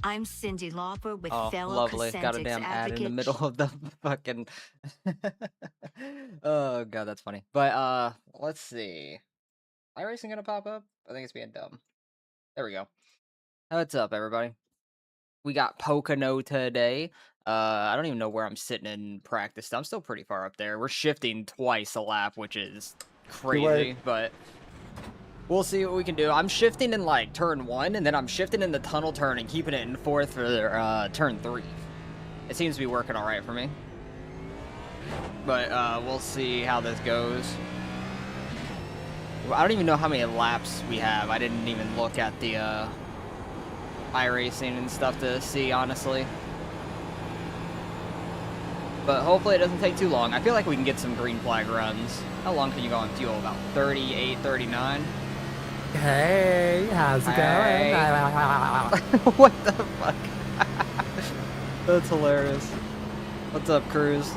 I'm Cindy Lauper with Oh, fellow lovely. Got a Cosentix damn ad in the advocate. middle of the fucking Oh god, that's funny. But let's see. iRacing gonna pop up? I think it's being dumb. There we go. What's up, everybody? We got Pocono today. I don't even know where I'm sitting in practice. I'm still pretty far up there. We're shifting twice a lap, which is You were crazy, but we'll see what we can do. I'm shifting in like turn 1, and then I'm shifting in the tunnel turn and keeping it in 4th for turn 3. It seems to be working all right for me. But we'll see how this goes. I don't even know how many laps we have. I didn't even look at the iRacing and stuff to see, honestly. But hopefully it doesn't take too long. I feel like we can get some green flag runs. How long can you go on fuel? About 38, 39? Hey, how's it Hey. going? What the fuck? That's hilarious. What's up, Cruz?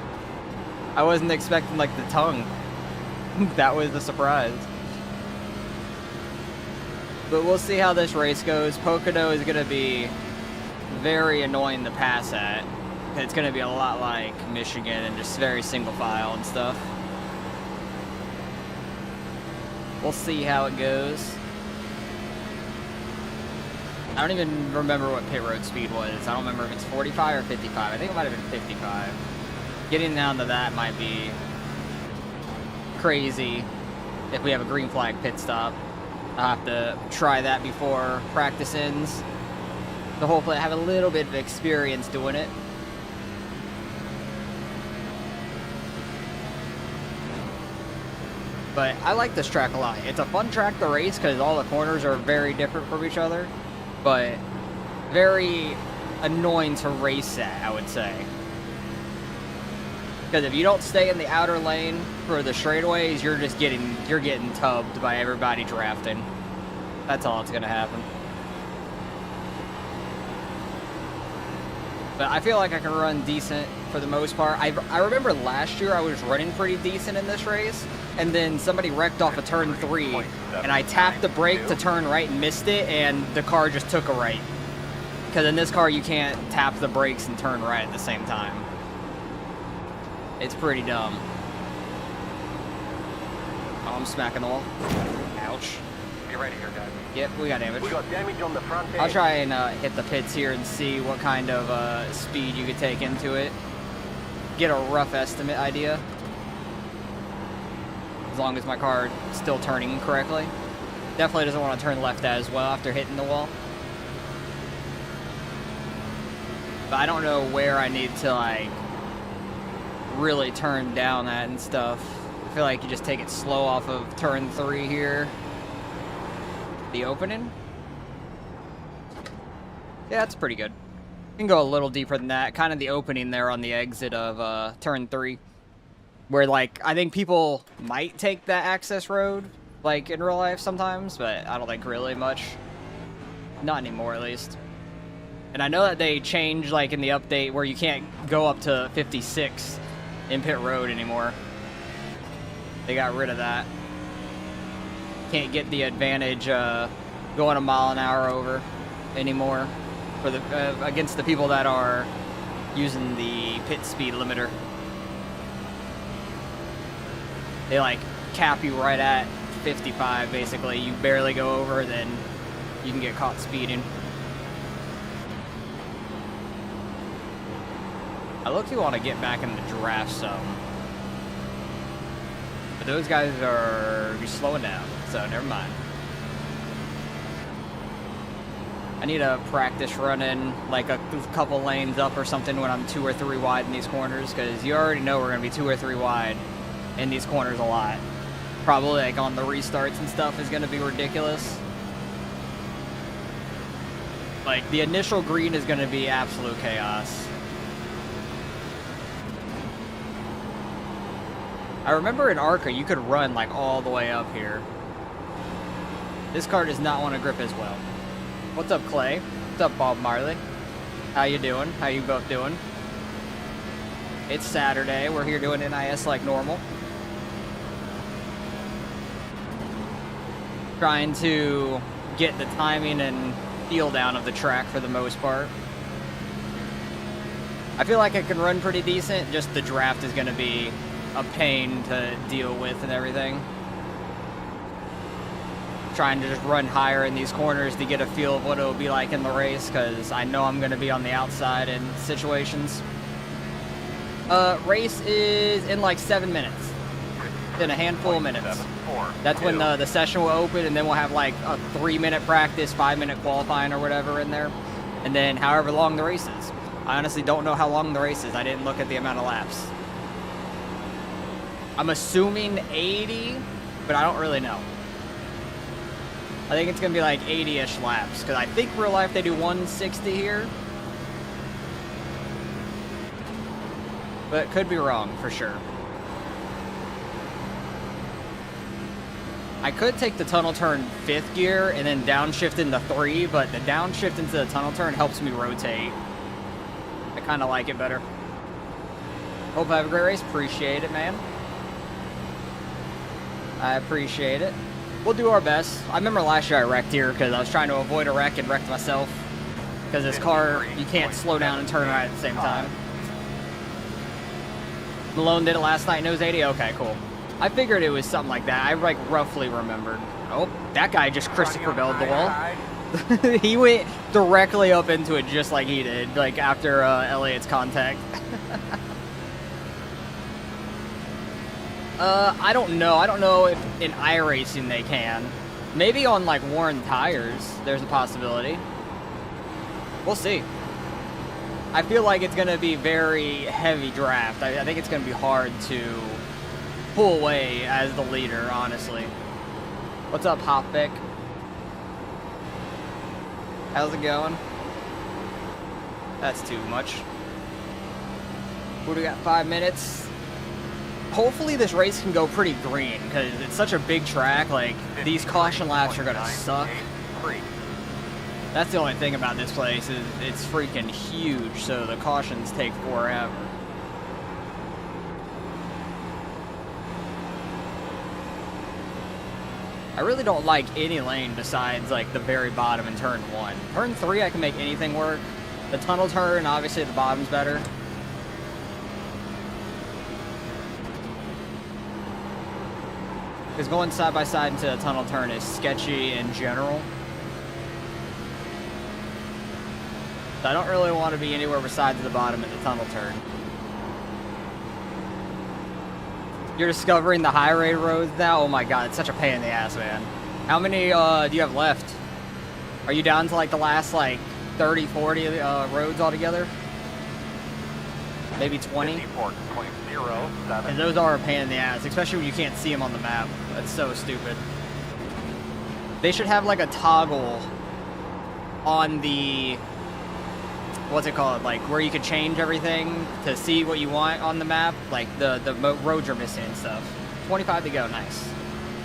I wasn't expecting, like, the tongue. That was the surprise. But we'll see how this race goes. Pocono is going to be very annoying to pass at. It's going to be a lot like Michigan and just very single file and stuff. We'll see how it goes. I don't even remember what pit road speed was. I don't remember if it's 45 or 55. I think it might have been 55. Getting down to that might be crazy if we have a green flag pit stop. I'll have to try that before practice ends. So hopefully I have a little bit of experience doing it. But I like this track a lot. It's a fun track to race because all the corners are very different from each other. But very annoying to race at, I would say. Because if you don't stay in the outer lane for the straightaways, you're getting tubbed by everybody drafting. That's all that's gonna happen. But I feel like I can run decent for the most part. I remember last year I was running pretty decent in this race, and then somebody wrecked off a turn 3, and I tapped the brake to turn right and missed it, and the car just took a right. Because in this car you can't tap the brakes and turn right at the same time. It's pretty dumb. Oh, I'm smacking the wall. Ouch. Be ready here, guys. Yep, we got damage. We got damage on the front edge. I'll try and hit the pits here and see what kind of speed you could take into it. Get a rough estimate idea. As long as my car is still turning correctly. Definitely doesn't want to turn left as well after hitting the wall. But I don't know where I need to, like, really turn down at and stuff. I feel like you just take it slow off of turn 3 here. The opening? Yeah, that's pretty good. You can go a little deeper than that. Kind of the opening there on the exit of turn 3. Where, like, I think people might take that access road, like, in real life sometimes, but I don't think really much. Not anymore, at least. And I know that they changed, like, in the update where you can't go up to 56 in pit road anymore. They got rid of that. Can't get the advantage going a mile an hour over anymore for the against the people that are using the pit speed limiter. They like cap you right at 55 basically. You barely go over, then you can get caught speeding. I look-y want to get back in the draft zone. But those guys are slowing down, so never mind. I need to practice running like a couple lanes up or something when I'm 2 or 3 wide in these corners, because you already know we're going to be 2 or 3 wide in these corners a lot. Probably like on the restarts and stuff is going to be ridiculous. Like the initial green is going to be absolute chaos. I remember in ARCA, you could run like all the way up here. This car does not want to grip as well. What's up, Clay? What's up, Bob Marley? How you doing? How you both doing? It's Saturday. We're here doing NIS like normal. Trying to get the timing and feel down of the track for the most part. I feel like I can run pretty decent, just the draft is going to be a pain to deal with and everything. Trying to just run higher in these corners to get a feel of what it'll be like in the race, because I know I'm going to be on the outside in situations. Race is in like 7 minutes. In a handful of minutes. That's when the session will open, and then we'll have like a 3-minute practice, 5-minute qualifying or whatever in there. And then however long the race is. I honestly don't know how long the race is. I didn't look at the amount of laps. I'm assuming 80, but I don't really know. I think it's going to be like 80-ish laps, because I think real life they do 160 here. But could be wrong, for sure. I could take the tunnel turn 5th gear and then downshift into 3, but the downshift into the tunnel turn helps me rotate. I kind of like it better. Hope I have a great race. Appreciate it, man. I appreciate it. We'll do our best. I remember last year I wrecked here because I was trying to avoid a wreck and wrecked myself. Because this car, you can't slow down and turn right at the same time. Malone did it last night and it was 80? Okay, cool. I figured it was something like that. I like roughly remembered. Oh, that guy just Christopher Bell'd the wall. He went directly up into it just like he did, like after Elliot's contact. I don't know. I don't know if in iRacing they can. Maybe on like worn tires, there's a possibility. We'll see. I feel like it's going to be very heavy draft. I think it's going to be hard to pull away as the leader, honestly. What's up, Hopbeck? How's it going? That's too much. What do we got? 5 minutes. Hopefully this race can go pretty green, because it's such a big track. Like, these caution laps are gonna suck. That's the only thing about this place, is it's freaking huge, so the cautions take forever. I really don't like any lane besides like the very bottom in turn 1. Turn 3 I can make anything work. The tunnel turn, obviously the bottom's better. Because going side by side into a tunnel turn is sketchy in general. So I don't really want to be anywhere besides the bottom of the tunnel turn. You're discovering the high-rate roads now? Oh my god, it's such a pain in the ass, man. How many do you have left? Are you down to like the last like 30, 40 roads altogether? Maybe 20? 54.07. And those are a pain in the ass, especially when you can't see them on the map. That's so stupid. They should have like a toggle on the, what's it called, like where you could change everything to see what you want on the map, like the roads are missing and stuff. 25 to go, nice.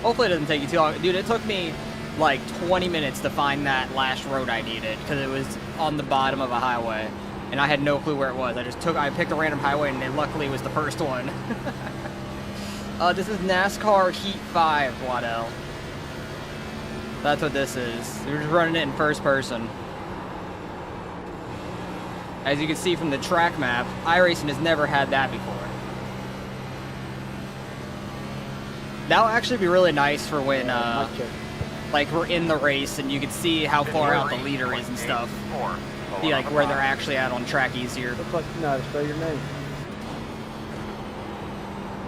Hopefully it doesn't take you too long. Dude, it took me like 20 minutes to find that last road I needed, because it was on the bottom of a highway and I had no clue where it was. I picked a random highway and it luckily was the first one. This is NASCAR Heat 5, Waddell. That's what this is. We're just running it in first person. As you can see from the track map, iRacing has never had that before. That would actually be really nice for when, like, we're in the race and you can see how far out the leader is and stuff. See, like, where they're actually at on track easier. Looks like you know how to spell your name.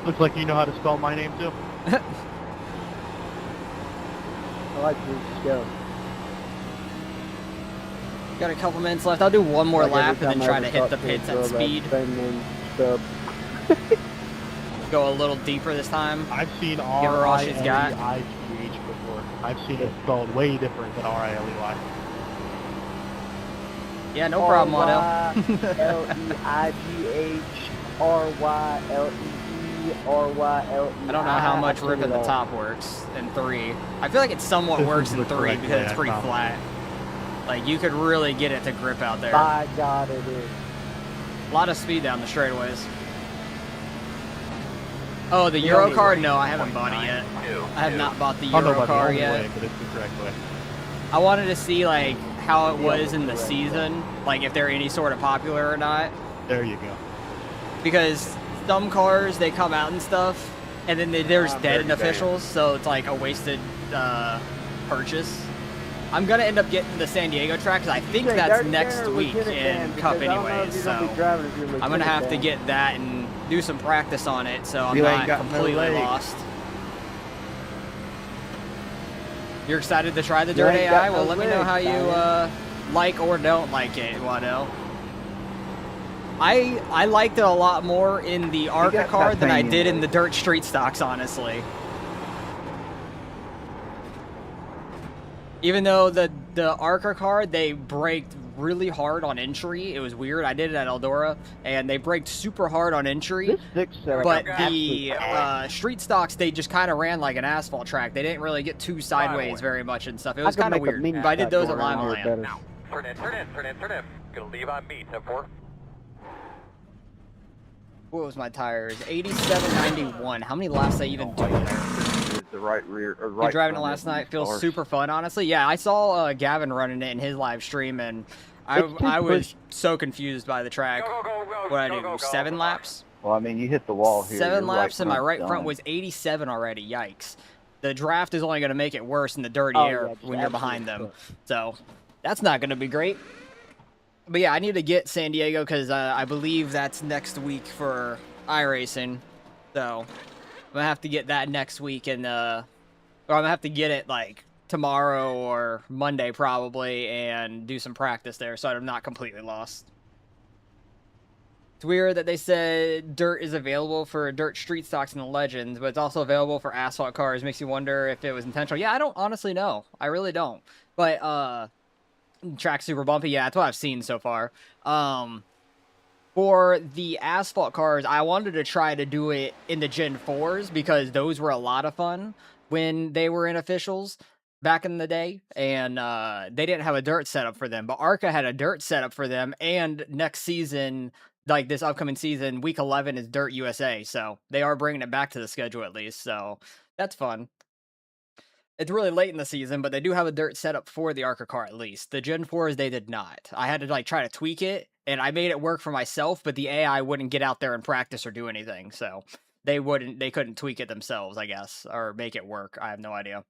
Looks like you know how to spell my name, too. I like you. Just go. Got a couple minutes left. I'll do one more lap and then try to hit the pits at speed. Go a little deeper this time. I've seen Give her all she's got. R-I-L-E-I-G-H before. I've seen it spelled way different than R-I-L-E-Y. Yeah, no problem, Waddell. R-Y-L-E-I-G-H-R-Y-L-E-E-R-Y-L-E. I don't know how much ripping the top works in 3. I feel like it somewhat works in 3 because it's pretty flat. Like, you could really get it to grip out there. By God, it is. A lot of speed down the straightaways. Oh, the Euro car? No, I haven't bought it yet. I have not bought the Euro car yet. Way, but it's the correct way. I wanted to see, like, how it Yeah, was in the correct. season, like if they're any sort of popular or not. There you go. Because some cars, they come out and stuff, and then there's dead in officials, so it's like a wasted purchase. I'm gonna end up getting the San Diego track because I think that's next week in Cup anyways. So I'm gonna have to get that and do some practice on it, so I'm You ain't not got no completely legs. lost. You're excited to try the Dirt AI? Well, let me know how you like or don't like it, Wado. I liked it a lot more in the ARCA car than I did in the Dirt Street Stocks, honestly. Even though the ARCA car, they braked really hard on entry. It was weird. I did it at Eldora, and they braked super hard on entry. But the street stocks, they just kind of ran like an asphalt track. They didn't really get too sideways very much and stuff. It was kind of weird. But I did those at Lima Land. Now, turn in. Gonna leave on me, 10-4. What was my tires? 87.91. How many laps did I even do there? The right rear. Or right You're driving it front last is night. Feels ours. super fun, honestly. Yeah, I saw Gavin running it in his live stream, and I was so confused by the track. What I do? 7 laps? Well, I mean, you hit the wall here. 7 your laps, and my right front's front done. was 87 already. Yikes. The draft is only going to make it worse in the dirty air when you're behind them. So that's not going to be great. But yeah, I need to get San Diego because I believe that's next week for iRacing. So I'm going to have to get that next week, and or I'm going to have to get it like tomorrow or Monday probably and do some practice there so I'm not completely lost. It's weird that they said dirt is available for dirt street stocks in the Legends, but it's also available for asphalt cars. Makes you wonder if it was intentional. Yeah, I don't honestly know. I really don't. But track super bumpy. Yeah, that's what I've seen so far. For the asphalt cars, I wanted to try to do it in the Gen 4s because those were a lot of fun when they were in officials back in the day, and they didn't have a dirt setup for them. But ARCA had a dirt setup for them, and next season, like this upcoming season, week 11 is Dirt USA, so they are bringing it back to the schedule at least, so that's fun. It's really late in the season, but they do have a dirt setup for the ARCA car at least. The Gen 4s, they did not. I had to like try to tweak it, and I made it work for myself, but the AI wouldn't get out there and practice or do anything, so they couldn't tweak it themselves, I guess, or make it work. I have no idea.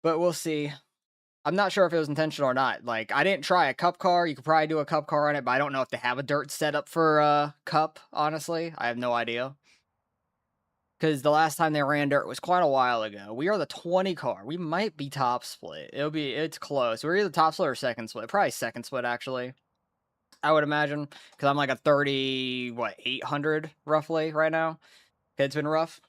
But we'll see. I'm not sure if it was intentional or not. Like, I didn't try a cup car. You could probably do a cup car on it, but I don't know if they have a dirt setup for cup, honestly. I have no idea. Because the last time they ran dirt was quite a while ago. We are the 20 car. We might be top split. It's close. We're either top split or second split. Probably second split, actually. I would imagine. Because I'm like a 800 roughly right now. It's been rough.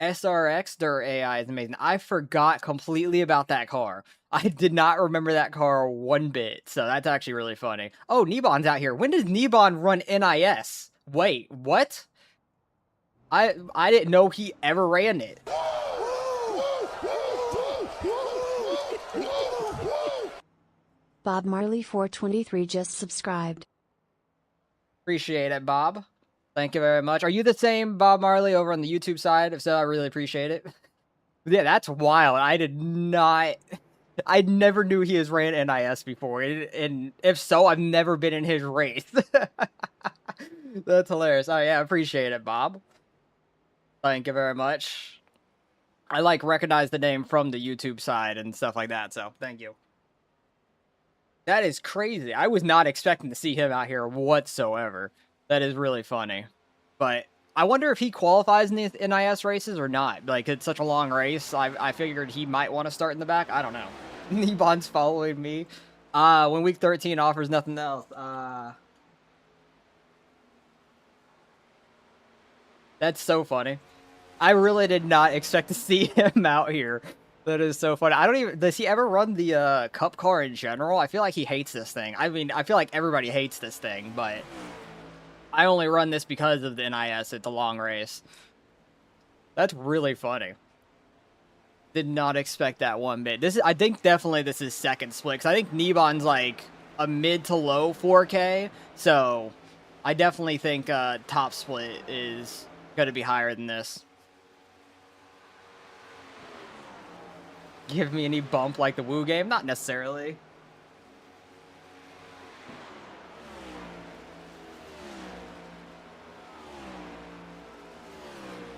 SRX Dirt AI is amazing. I forgot completely about that car. I did not remember that car one bit, so that's actually really funny. Oh, Nebon's out here. When does Nebon run NIS? Wait, what? I didn't know he ever ran it. Bob Marley 423 just subscribed. Appreciate it, Bob. Thank you very much. Are you the same Bob Marley over on the YouTube side? If so, I really appreciate it. Yeah, that's wild. I never knew he has ran NIS before. And if so, I've never been in his race. That's hilarious. Oh, yeah, appreciate it, Bob. Thank you very much. I recognize the name from the YouTube side and stuff like that, so thank you. That is crazy. I was not expecting to see him out here whatsoever. That is really funny. But I wonder if he qualifies in the NIS races or not. Like, it's such a long race. I figured he might want to start in the back. I don't know. Nebon's following me. When week 13 offers nothing else. That's so funny. I really did not expect to see him out here. That is so funny. Does he ever run the cup car in general? I feel like he hates this thing. I mean, I feel like everybody hates this thing, but I only run this because of the NIS. It's a long race. That's really funny. Did not expect that one bit. I think definitely this is second split, because I think Nebon's like a mid to low 4K, so I definitely think top split is going to be higher than this. give me any bump like the Woo game? Not necessarily.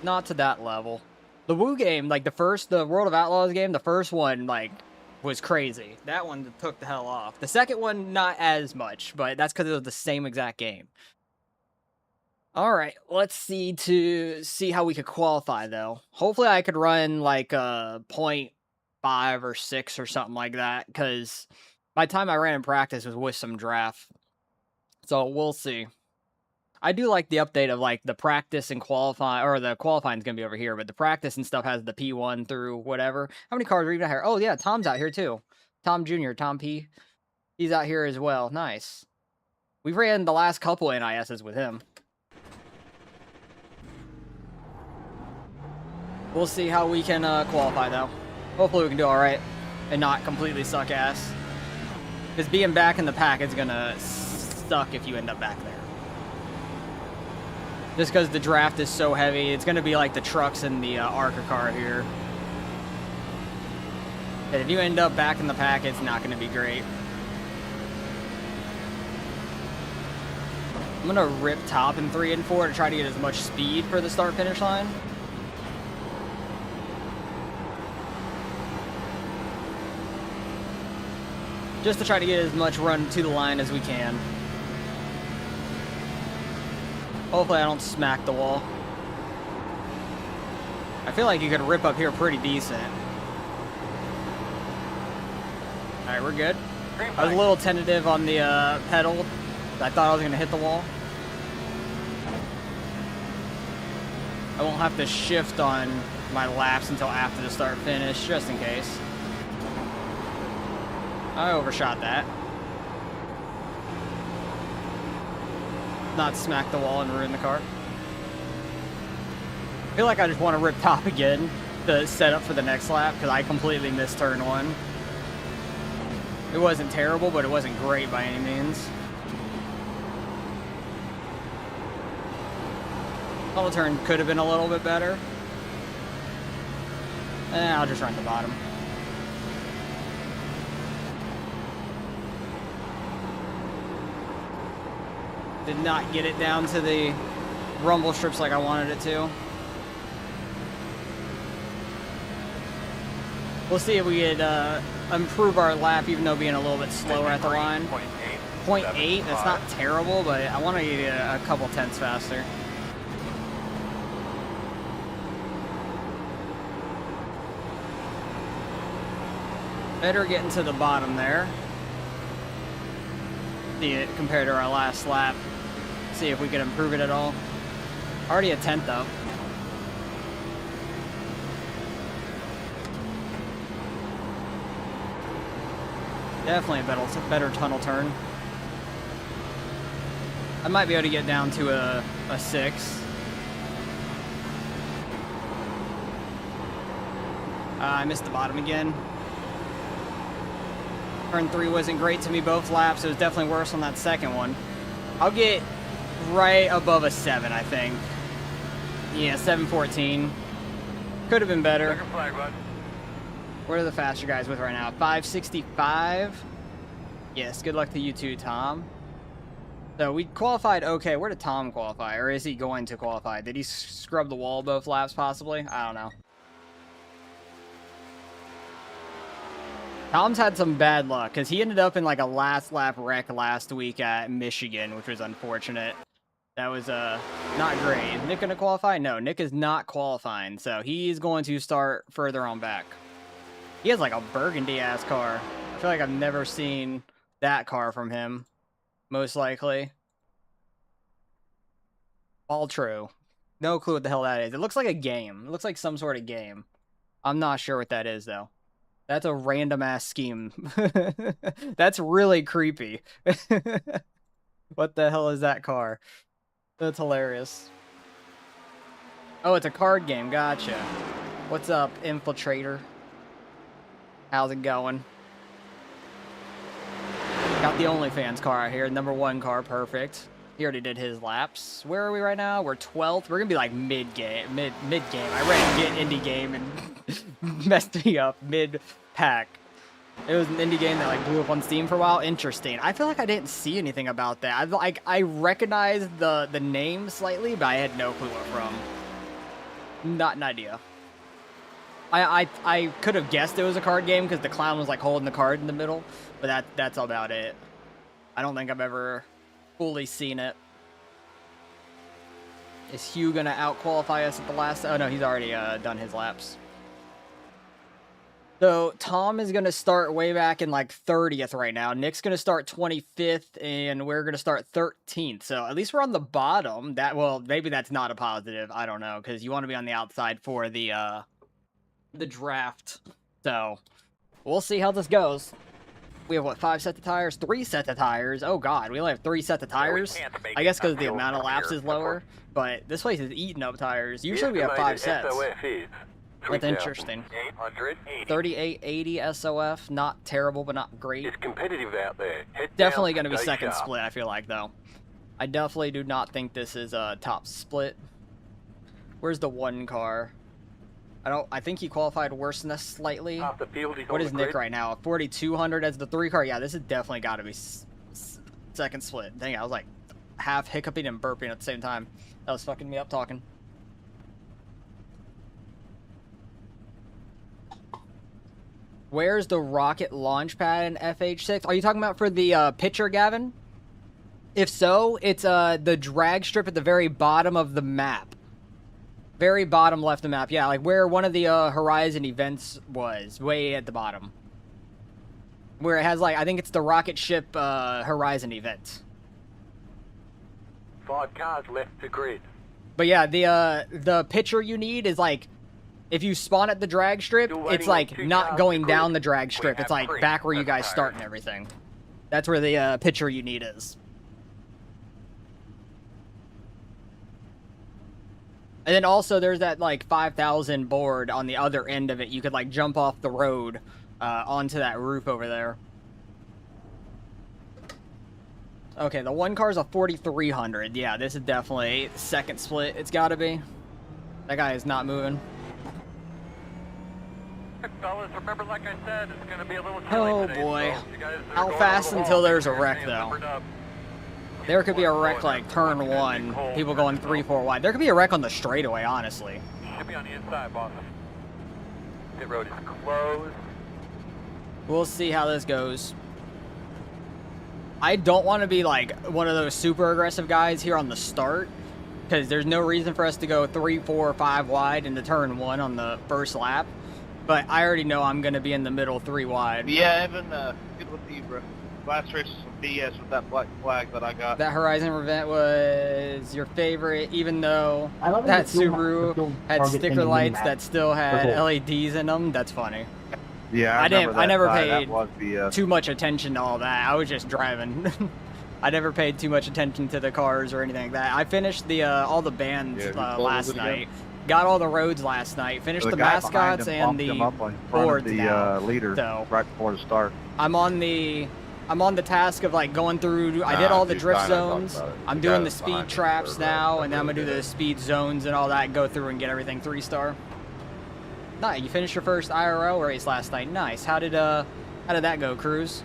Not to that level. The Woo game, like the World of Outlaws game, the first one, like, was crazy. That one took the hell off. The second one, not as much, but that's because it was the same exact game. All right, let's see how we could qualify though. Hopefully, I could run like a 0.5 or 6 or something like that, because by the time I ran in practice was with some draft. So we'll see. I do like the update of like the practice and qualify, or the qualifying is gonna be over here, but the practice and stuff has the P1 through whatever. How many cars are even out here? Oh yeah, Tom's out here too. Tom Jr., Tom P. He's out here as well. Nice. We've ran the last couple NISs with him. We'll see how we can qualify though. Hopefully we can do all right and not completely suck ass. Because being back in the pack is gonna suck if you end up back there. Just because the draft is so heavy, it's gonna be like the trucks and the ARCA car here. And if you end up back in the pack, it's not gonna be great. I'm gonna rip top in 3 and 4 to try to get as much speed for the start-finish line. Just to try to get as much run to the line as we can. Hopefully I don't smack the wall. I feel like you could rip up here pretty decent. Alright, we're good. I was a little tentative on the pedal. I thought I was going to hit the wall. I won't have to shift on my laps until after the start-finish, just in case. I overshot that. Not smack the wall and ruin the car. I feel like I just want to rip top again to set up for the next lap because I completely missed turn 1. It wasn't terrible, but it wasn't great by any means. Double turn could have been a little bit better. I'll just run the bottom. Did not get it down to the rumble strips like I wanted it to. We'll see if we could improve our lap, even though being a little bit slower at the line. 0.8, that's not terrible, but I want to get a couple tenths faster. Better getting to the bottom there. See it compared to our last lap. See if we can improve it at all. Already a 10th though. Definitely a better tunnel turn. I might be able to get down to a 6. I missed the bottom again. Turn 3 wasn't great to me both laps. It was definitely worse on that second one. I'll get right above a 7, I think. Yeah, 7:14. Could have been better. Flag, bud. What are the faster guys with right now? 5:65. Yes, good luck to you too, Tom. So we qualified okay. Where did Tom qualify? Or is he going to qualify? Did he scrub the wall both laps possibly? I don't know. Tom's had some bad luck because he ended up in like a last lap wreck last week at Michigan, which was unfortunate. That was not great. Is Nick going to qualify? No, Nick is not qualifying, so he's going to start further on back. He has like a burgundy-ass car. I feel like I've never seen that car from him, most likely. All true. No clue what the hell that is. It looks like a game. It looks like some sort of game. I'm not sure what that is, though. That's a random-ass scheme. That's really creepy. What the hell is that car? That's hilarious. Oh, it's a card game. Gotcha. What's up, Infiltrator? How's it going? Got the OnlyFans car out here. Number 1 car. Perfect. He already did his laps. Where are we right now? We're 12th. We're going to be like mid-game. I ran get indie game and messed me up mid-pack. It was an indie game that like blew up on Steam for a while. Interesting. I feel like I didn't see anything about that. I recognized the name slightly, but I had no clue what from. Not an idea. I could have guessed it was a card game because the clown was like holding the card in the middle, but that's about it. I don't think I've ever fully seen it. Is Hugh gonna out-qualify us at the last? Oh no, he's already done his laps. So Tom is gonna start way back in like 30th right now. Nick's gonna start 25th, and we're gonna start 13th. So at least we're on the bottom. Well, maybe that's not a positive. I don't know, because you want to be on the outside for the draft. So we'll see how this goes. We have what, 5 sets of tires? 3 sets of tires. Oh god, we only have 3 sets of tires. I guess because the amount of laps is lower. But this place is eating up tires. Usually we have 5 sets. That's interesting. 3880 SOF, not terrible, but not great. It's competitive out there. Definitely going to be second split, I feel like, though. I definitely do not think this is a top split. Where's the one car? I think he qualified worse than us slightly. What is Nick right now? 4200 as the 3 car? Yeah, this has definitely got to be second split. Dang, I was like half hiccuping and burping at the same time. That was fucking me up talking. Where's the rocket launch pad in FH6? Are you talking about for the pitcher, Gavin? If so, it's the drag strip at the very bottom of the map. Very bottom left of the map. Yeah, like where one of the Horizon events was. Way at the bottom. Where it has like, I think it's the rocket ship Horizon event. 5 cars left to grid. But yeah, the pitcher you need is like, if you spawn at the drag strip, it's like not going down the drag strip. It's like back where you guys start and everything. That's where the pitcher you need is. And then also there's that like 5,000 board on the other end of it. You could like jump off the road onto that roof over there. Okay, the one car's a 4300. Yeah, this is definitely second split. It's got to be. That guy is not moving. Fellas, remember, like I said, it's going to be a little Oh boy. How fast until there's a wreck though? There could be a wreck like turn 1, people going 3-4 wide. There could be a wreck on the straightaway, honestly. Should be on the inside, boss. Pit road is closed. We'll see how this goes. I don't want to be like one of those super aggressive guys here on the start, because there's no reason for us to go 3, 4, 5 wide into turn 1 on the first lap. But I already know I'm going to be in the middle 3 wide. Yeah, Evan, good with you, bro. Last race was some BS with that black flag that I got. That Horizon event was your favorite, even though that Subaru had sticker lights that still had LEDs in them. That's funny. Yeah, I never paid too much attention to all that. I was just driving. I never paid too much attention to the cars or anything like that. I finished the all the bands last night. Got all the roads last night. Finished the mascots and the boards now. Leader so right before the start. I'm on the task of like going through. I did all the drift zones. I'm doing the speed traps now, and then I'm gonna do the speed zones and all that. And go through and get everything 3-star. Nice. You finished your first IRL race last night. Nice. How did that go, Cruz?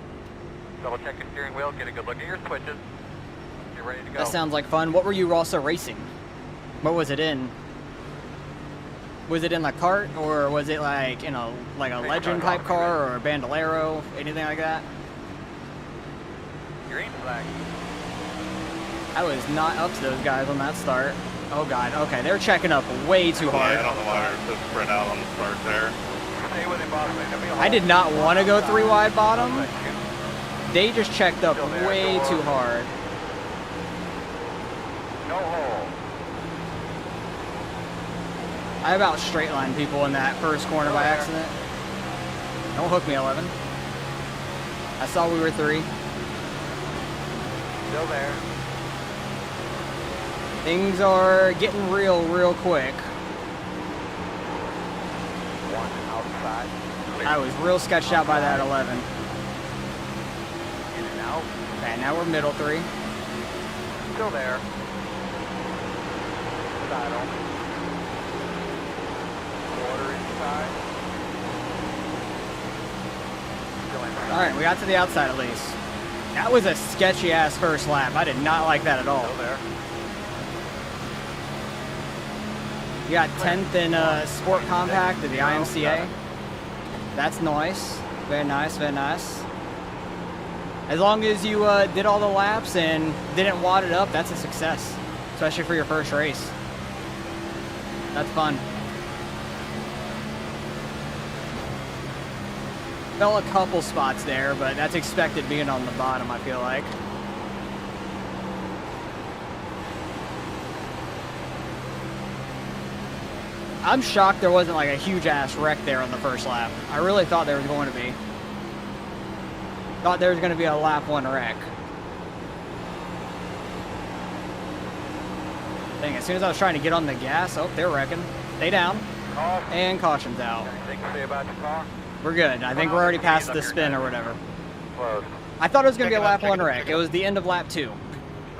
Double check your steering wheel. Get a good look at your switches. You're ready to go. That sounds like fun. What were you also racing? What was it in? Was it in a kart, or was it like in a legend type car or a Bandolero, anything like that? Green flag. I was not up to those guys on that start. Oh god, okay, they're checking up way too hard. Yeah, I don't know why they're so spread out on the start there. Stay with it, boss. I did not want to go 3 wide bottom. They just checked up way too hard. No hole. I about straight line people in that first corner by accident. Don't hook me, 11. I saw we were 3. Still there. Things are getting real quick. 1 outside. I was real sketched out by that 11. In and out. And now we're middle 3. Still there. Saddle. Quarter inside. All right, we got to the outside at least. That was a sketchy-ass first lap. I did not like that at all. Still there. You got 10th in Sport Compact at the IMCA. That's nice. Very nice, very nice. As long as you did all the laps and didn't wad it up, that's a success. Especially for your first race. That's fun. Fell a couple spots there, but that's expected being on the bottom, I feel like. I'm shocked there wasn't like a huge ass wreck there on the first lap. I really thought there was going to be. Thought there was going to be a lap 1 wreck. Dang, as soon as I was trying to get on the gas, oh, they're wrecking. Stay down. And caution's out. Anything to say about your car? We're good. I think we're already past the spin or whatever. Close. I thought it was going to be a lap 1 wreck. It was the end of lap 2.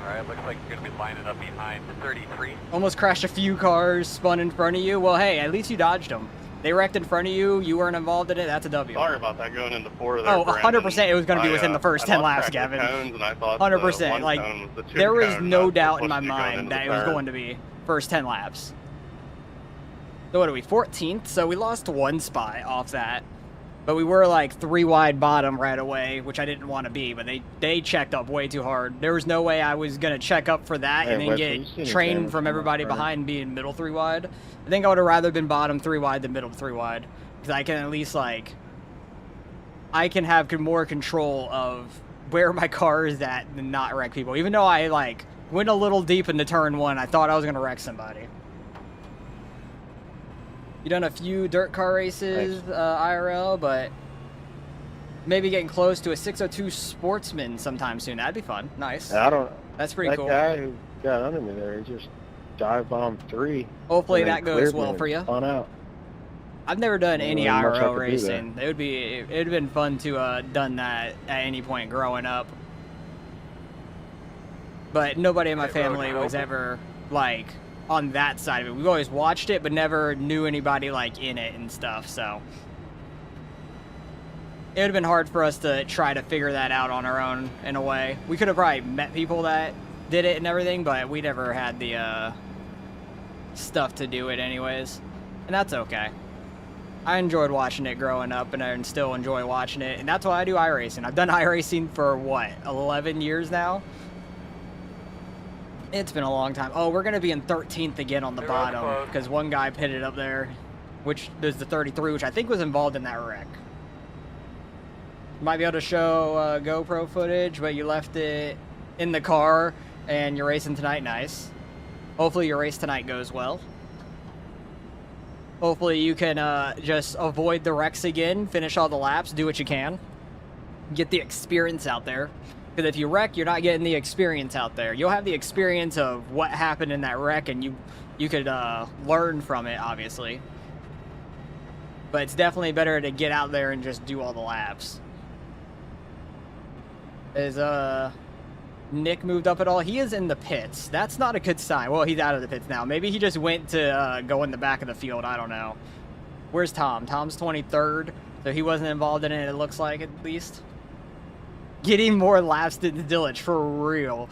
Alright, looks like you're going to be lining up behind 33. Almost crashed a few cars, spun in front of you. Well, hey, at least you dodged them. They wrecked in front of you. You weren't involved in it. That's a W. Sorry about that going into 4 there. Oh, 100% it was going to be within the first 10 laps, Gavin. 100%. Like, there was no doubt in my mind that it was going to be first 10 laps. So what are we, 14th? So we lost 1 spot off that. But we were like 3 wide bottom right away, which I didn't want to be, but they checked up way too hard. There was no way I was going to check up for that and then get trained from everybody behind being middle 3 wide. I think I would have rather been bottom 3 wide than middle 3 wide. Because I can at least like, I can have more control of where my car is at and not wreck people. Even though I like went a little deep into turn 1, I thought I was going to wreck somebody. You done a few dirt car races, IRL, but maybe getting close to a 602 Sportsman sometime soon. That'd be fun. Nice. I don't. That's pretty cool. That guy who got under me there, he just dive bombed 3. Hopefully that goes well for you. Spun out. I've never done any Not much I IRL could do racing. It'd have been fun to done that at any point growing up. But nobody in my family was ever like on that side of it. We've always watched it, but never knew anybody like in it and stuff, so it would have been hard for us to try to figure that out on our own in a way. We could have probably met people that did it and everything, but we never had the stuff to do it anyways, and that's okay. I enjoyed watching it growing up, and I still enjoy watching it, and that's why I do iRacing. I've done iRacing for what, 11 years now? It's been a long time. Oh, we're going to be in 13th again on the bottom because one guy pitted up there, which there's the 33, which I think was involved in that wreck. Might be able to show GoPro footage, but you left it in the car and you're racing tonight. Nice. Hopefully your race tonight goes well. Hopefully you can just avoid the wrecks again, finish all the laps, do what you can. Get the experience out there. Because if you wreck, you're not getting the experience out there. You'll have the experience of what happened in that wreck, and you could learn from it, obviously. But it's definitely better to get out there and just do all the laps. Is Nick moved up at all? He is in the pits. That's not a good sign. Well, he's out of the pits now. Maybe he just went to go in the back of the field. I don't know. Where's Tom? Tom's 23rd, so he wasn't involved in it, it looks like, at least. Getting more laps than Zillage, for real.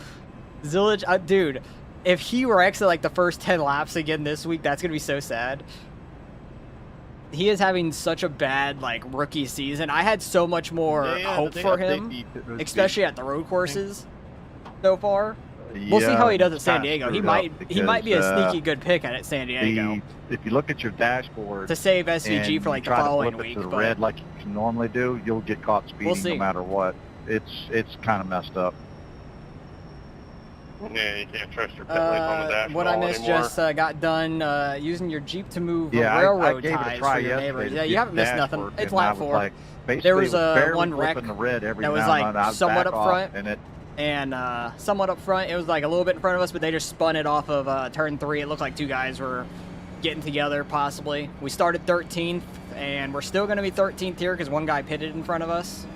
Zillage, dude, if he wrecks at like the first 10 laps again this week, that's gonna be so sad. He is having such a bad like rookie season. I had so much more hope for him, especially at the road courses so far. We'll see how he does at San Diego. He might be a sneaky good pick at San Diego. If you look at your dashboard to save SVG for like the following week, to the red like you can normally do, you'll get caught speeding no matter what. It's kind of messed up. Yeah, you can't trust your pit lights on the dash. What I missed anymore. just got done using your Jeep to move railroad I gave ties it a try for your neighbors. Yeah, you to haven't missed dashboard, nothing. It's and lap I 4. Like, there was barely one wreck flipping the red every that was now like and then. I'd somewhat back up off, front, and somewhat up front. It was like a little bit in front of us, but they just spun it off of turn 3. It looked like 2 guys were getting together, possibly. We started 13th, and we're still going to be 13th here because one guy pitted in front of us.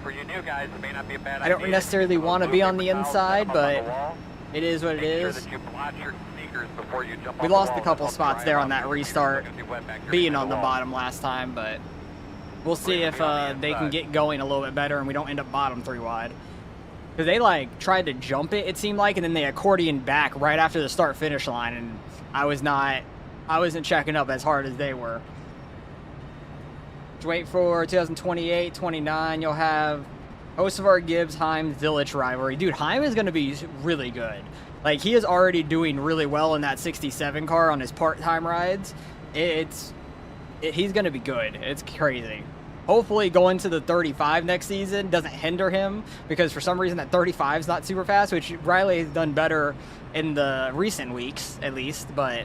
For you new guys, it may not be a bad I don't necessarily want to be on the inside, but it is what it is. We lost a couple spots there on that restart, being on the bottom last time, but We'll see if they can get going a little bit better and we don't end up bottom 3 wide. Because they like tried to jump it seemed like, and then they accordioned back right after the start finish line, and I wasn't checking up as hard as they were. Just wait for 2028, 29, you'll have Hocevar, Gibbs, Heim, Zilich rivalry. Dude, Heim is going to be really good. Like, he is already doing really well in that 67 car on his part-time rides. He's going to be good. It's crazy. Hopefully going to the 35 next season doesn't hinder him, because for some reason that 35 is not super fast, which Riley has done better in the recent weeks, at least, but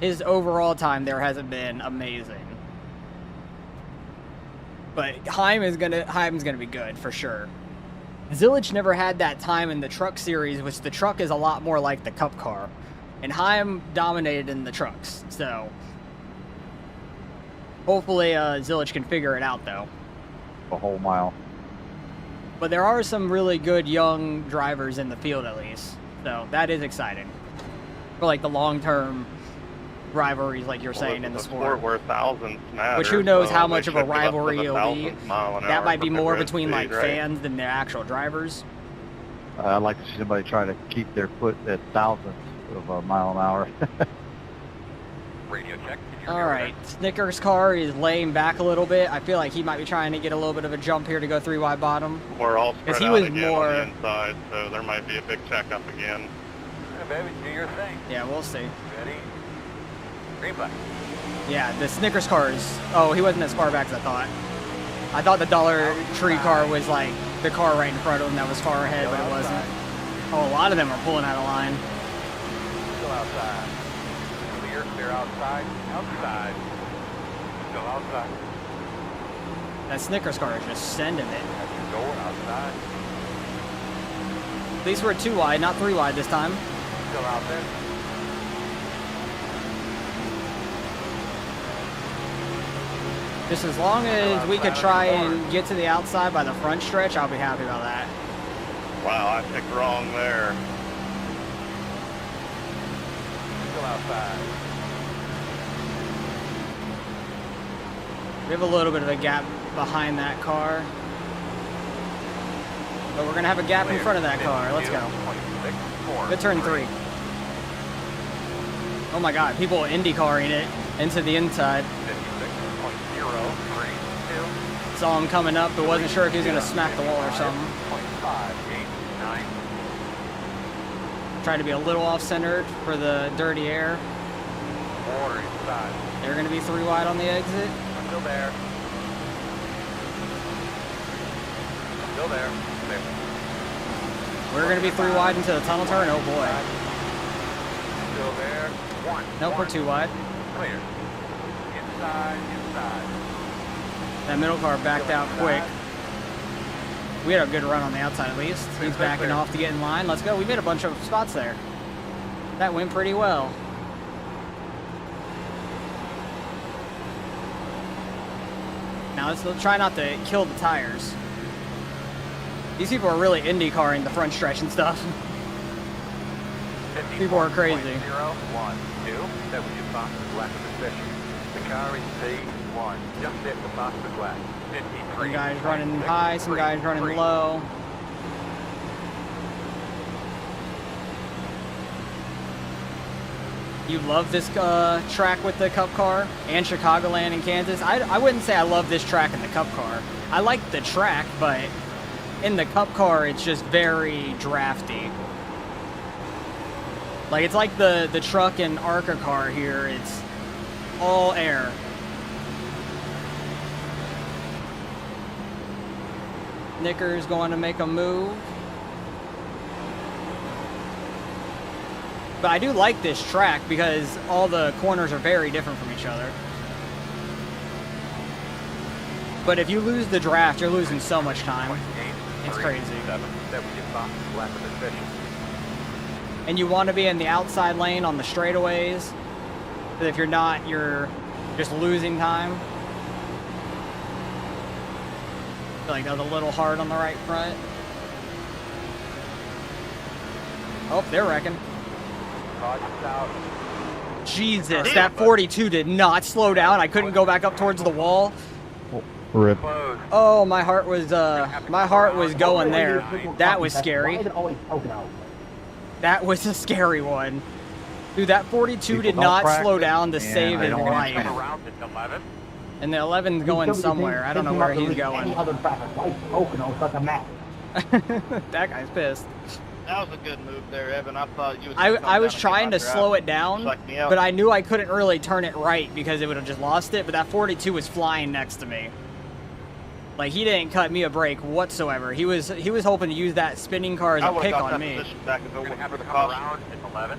his overall time there hasn't been amazing. But Heim's gonna be good for sure. Zilich never had that time in the truck series, which the truck is a lot more like the Cup car, and Heim dominated in the trucks. So hopefully Zilich can figure it out though. A whole mile. But there are some really good young drivers in the field at least, so that is exciting for like the long-term rivalries, like you're saying, in the sport. Where thousands matter. Which who knows so how they much of a should give up to rivalry the it'll be. 1,000-mile-an-hour That might be for the more grid between speed, like right? fans than the actual drivers. I'd like to see somebody try to keep their foot at thousandths of a mile an hour. Radio check. All right, Snickers' car is laying back a little bit. I feel like he might be trying to get a little bit of a jump here to go 3 wide bottom. We're all spread he out was again more- on the inside, so there might be a big checkup again. Yeah, baby, do your thing. Yeah, we'll see. Ready? Green flag. Yeah, the Snickers car is... Oh, he wasn't as far back as I thought. I thought the Dollar Tree car was like the car right in front of him that was far ahead, but it wasn't. Oh, a lot of them are pulling out of line. Still outside. Clear outside. Outside. Still outside. That Snickers car is just sending it. At your door, outside. At least we're 2 wide, not 3 wide this time. Still out there. Just as long as we could try and get to the outside by the front stretch, I'll be happy about that. Wow, I picked wrong there. Still outside. We have a little bit of a gap behind that car. But we're going to have a gap in front of that car. Let's go. Good turn 3. Oh my god, people IndyCarring it into the inside. 56.032. Saw him coming up, but wasn't sure if he was going to smack the wall or something. 0.589. Tried to be a little off-centered for the dirty air. Water inside. They're going to be 3 wide on the exit. Still there. Still there. There. We're going to be 3 wide into the tunnel turn. Oh boy. Still there. One. Nope, we're 2 wide. Clear. Inside. That middle car backed out quick. We had a good run on the outside at least. He's backing off to get in line. Let's go. We made a bunch of spots there. That went pretty well. Now let's try not to kill the tires. These people are really IndyCarring the front stretch and stuff. People are crazy. 012. That was your fastest lap of the session. The car is P1. Just hit the fastest lap. 53. Some guys running high, some guys running low. You love this track with the Cup car and Chicagoland in Kansas. I wouldn't say I love this track in the Cup car. I like the track, but in the Cup car, it's just very drafty. Like, it's like the truck and ARCA car here. It's all air. Nicker's going to make a move. But I do like this track because all the corners are very different from each other. But if you lose the draft, you're losing so much time. It's crazy. And you want to be in the outside lane on the straightaways. But if you're not, you're just losing time. I feel like that was a little hard on the right front. Oh, they're wrecking. Jesus, that 42 did not slow down. I couldn't go back up towards the wall. Rip. Closed. Oh, my heart was going there. That was scary. That was a scary one. Dude, that 42 did not slow down to save his life. Around at 11. And the 11's going somewhere. I don't know where he's going. That guy's pissed. That was a good move there, Evan. I thought you was I was trying to slow it down, but I knew I couldn't really turn it right because it would have just lost it, but that 42 was flying next to me. Like, he didn't cut me a break whatsoever. He was hoping to use that spinning car as a pick on me. Back if it We're wasn't gonna have for to the come caution. around at 11.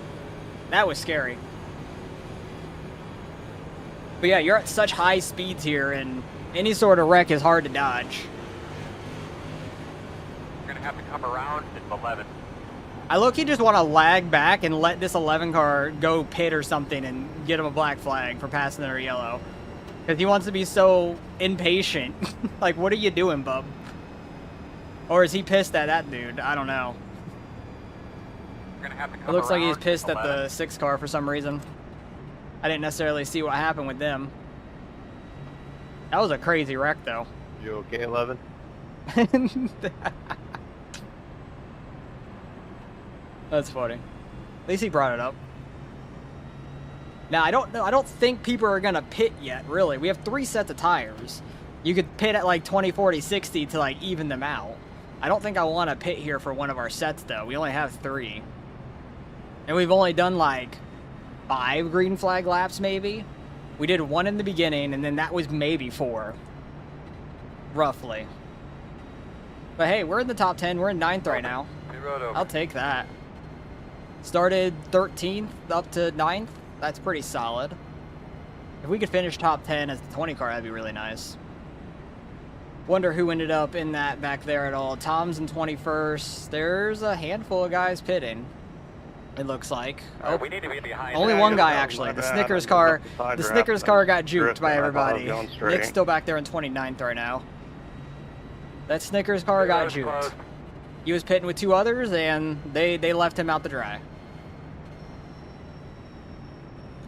That was scary. But yeah, you're at such high speeds here, and any sort of wreck is hard to dodge. We're gonna have to come around at 11. I low-key just want to lag back and let this 11 car go pit or something and get him a black flag for passing their yellow. Because he wants to be so impatient. Like, what are you doing, bub? Or is he pissed at that dude? I don't know. We're gonna have to come It looks like he's around pissed at 11. the 6 car for some reason. I didn't necessarily see what happened with them. That was a crazy wreck, though. You okay, 11? That's funny. At least he brought it up. Now, I don't know. I don't think people are going to pit yet, really. We have 3 sets of tires. You could pit at like 20, 40, 60 to like even them out. I don't think I want to pit here for one of our sets, though. We only have 3. And we've only done like 5 green flag laps, maybe. We did 1 in the beginning, and then that was maybe 4. Roughly. But hey, we're in the top 10. We're in 9th right now. I'll take that. Started 13th up to 9th. That's pretty solid. If we could finish top 10 as the 20 car, that'd be really nice. Wonder who ended up in that back there at all. Tom's in 21st. There's a handful of guys pitting, it looks like. Oh, We need to be behind. only that. one guy, actually. The Snickers car. The Snickers car got juked by everybody. Nick's still back there in 29th right now. That Snickers car got juked. He was pitting with 2 others, and they left him out to dry.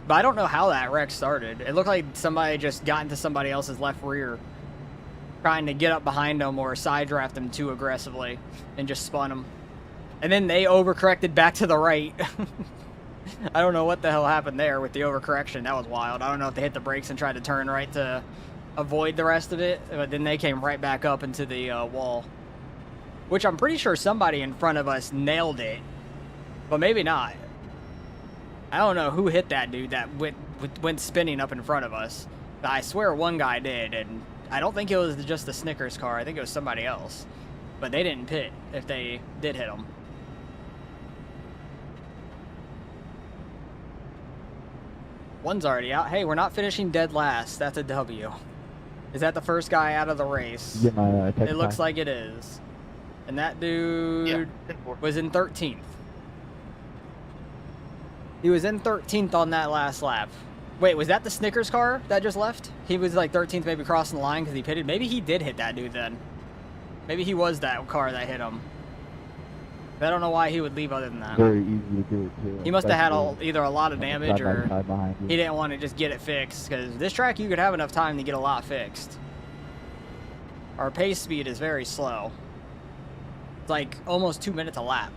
But I don't know how that wreck started. It looked like somebody just got into somebody else's left rear, trying to get up behind them or side draft them too aggressively, and just spun them. And then they overcorrected back to the right. I don't know what the hell happened there with the overcorrection. That was wild. I don't know if they hit the brakes and tried to turn right to avoid the rest of it, but then they came right back up into the wall. Which I'm pretty sure somebody in front of us nailed it, but maybe not. I don't know who hit that dude that went spinning up in front of us. But I swear one guy did, and I don't think it was just the Snickers car. I think it was somebody else. But they didn't pit if they did hit him. One's already out. Hey, we're not finishing dead last. That's a W. Is that the first guy out of the race? Get my It looks like it is. And that dude was in 13th. He was in 13th on that last lap. Wait, was that the Snickers car that just left? He was like 13th, maybe crossing the line because he pitted. Maybe he did hit that dude then. Maybe he was that car that hit him. But I don't know why he would leave other than that. Very easy to do it too. He must have had either a lot of damage or he didn't want to just get it fixed. Because this track, you could have enough time to get a lot fixed. Our pace speed is very slow. It's like almost 2 minutes a lap.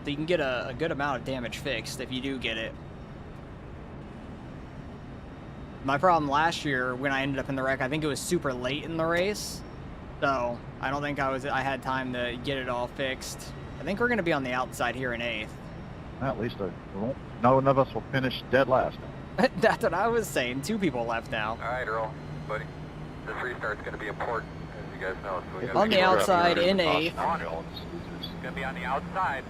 So you can get a good amount of damage fixed if you do get it. My problem last year when I ended up in the wreck, I think it was super late in the race. So I don't think I had time to get it all fixed. I think we're going to be on the outside here in 8th. At least none of us will finish dead last. That's what I was saying. 2 people left now. All right, Earl, buddy. This restart's going to be important, as you guys know. So we gotta On make the sure outside in 8th. It's going to be on the outside.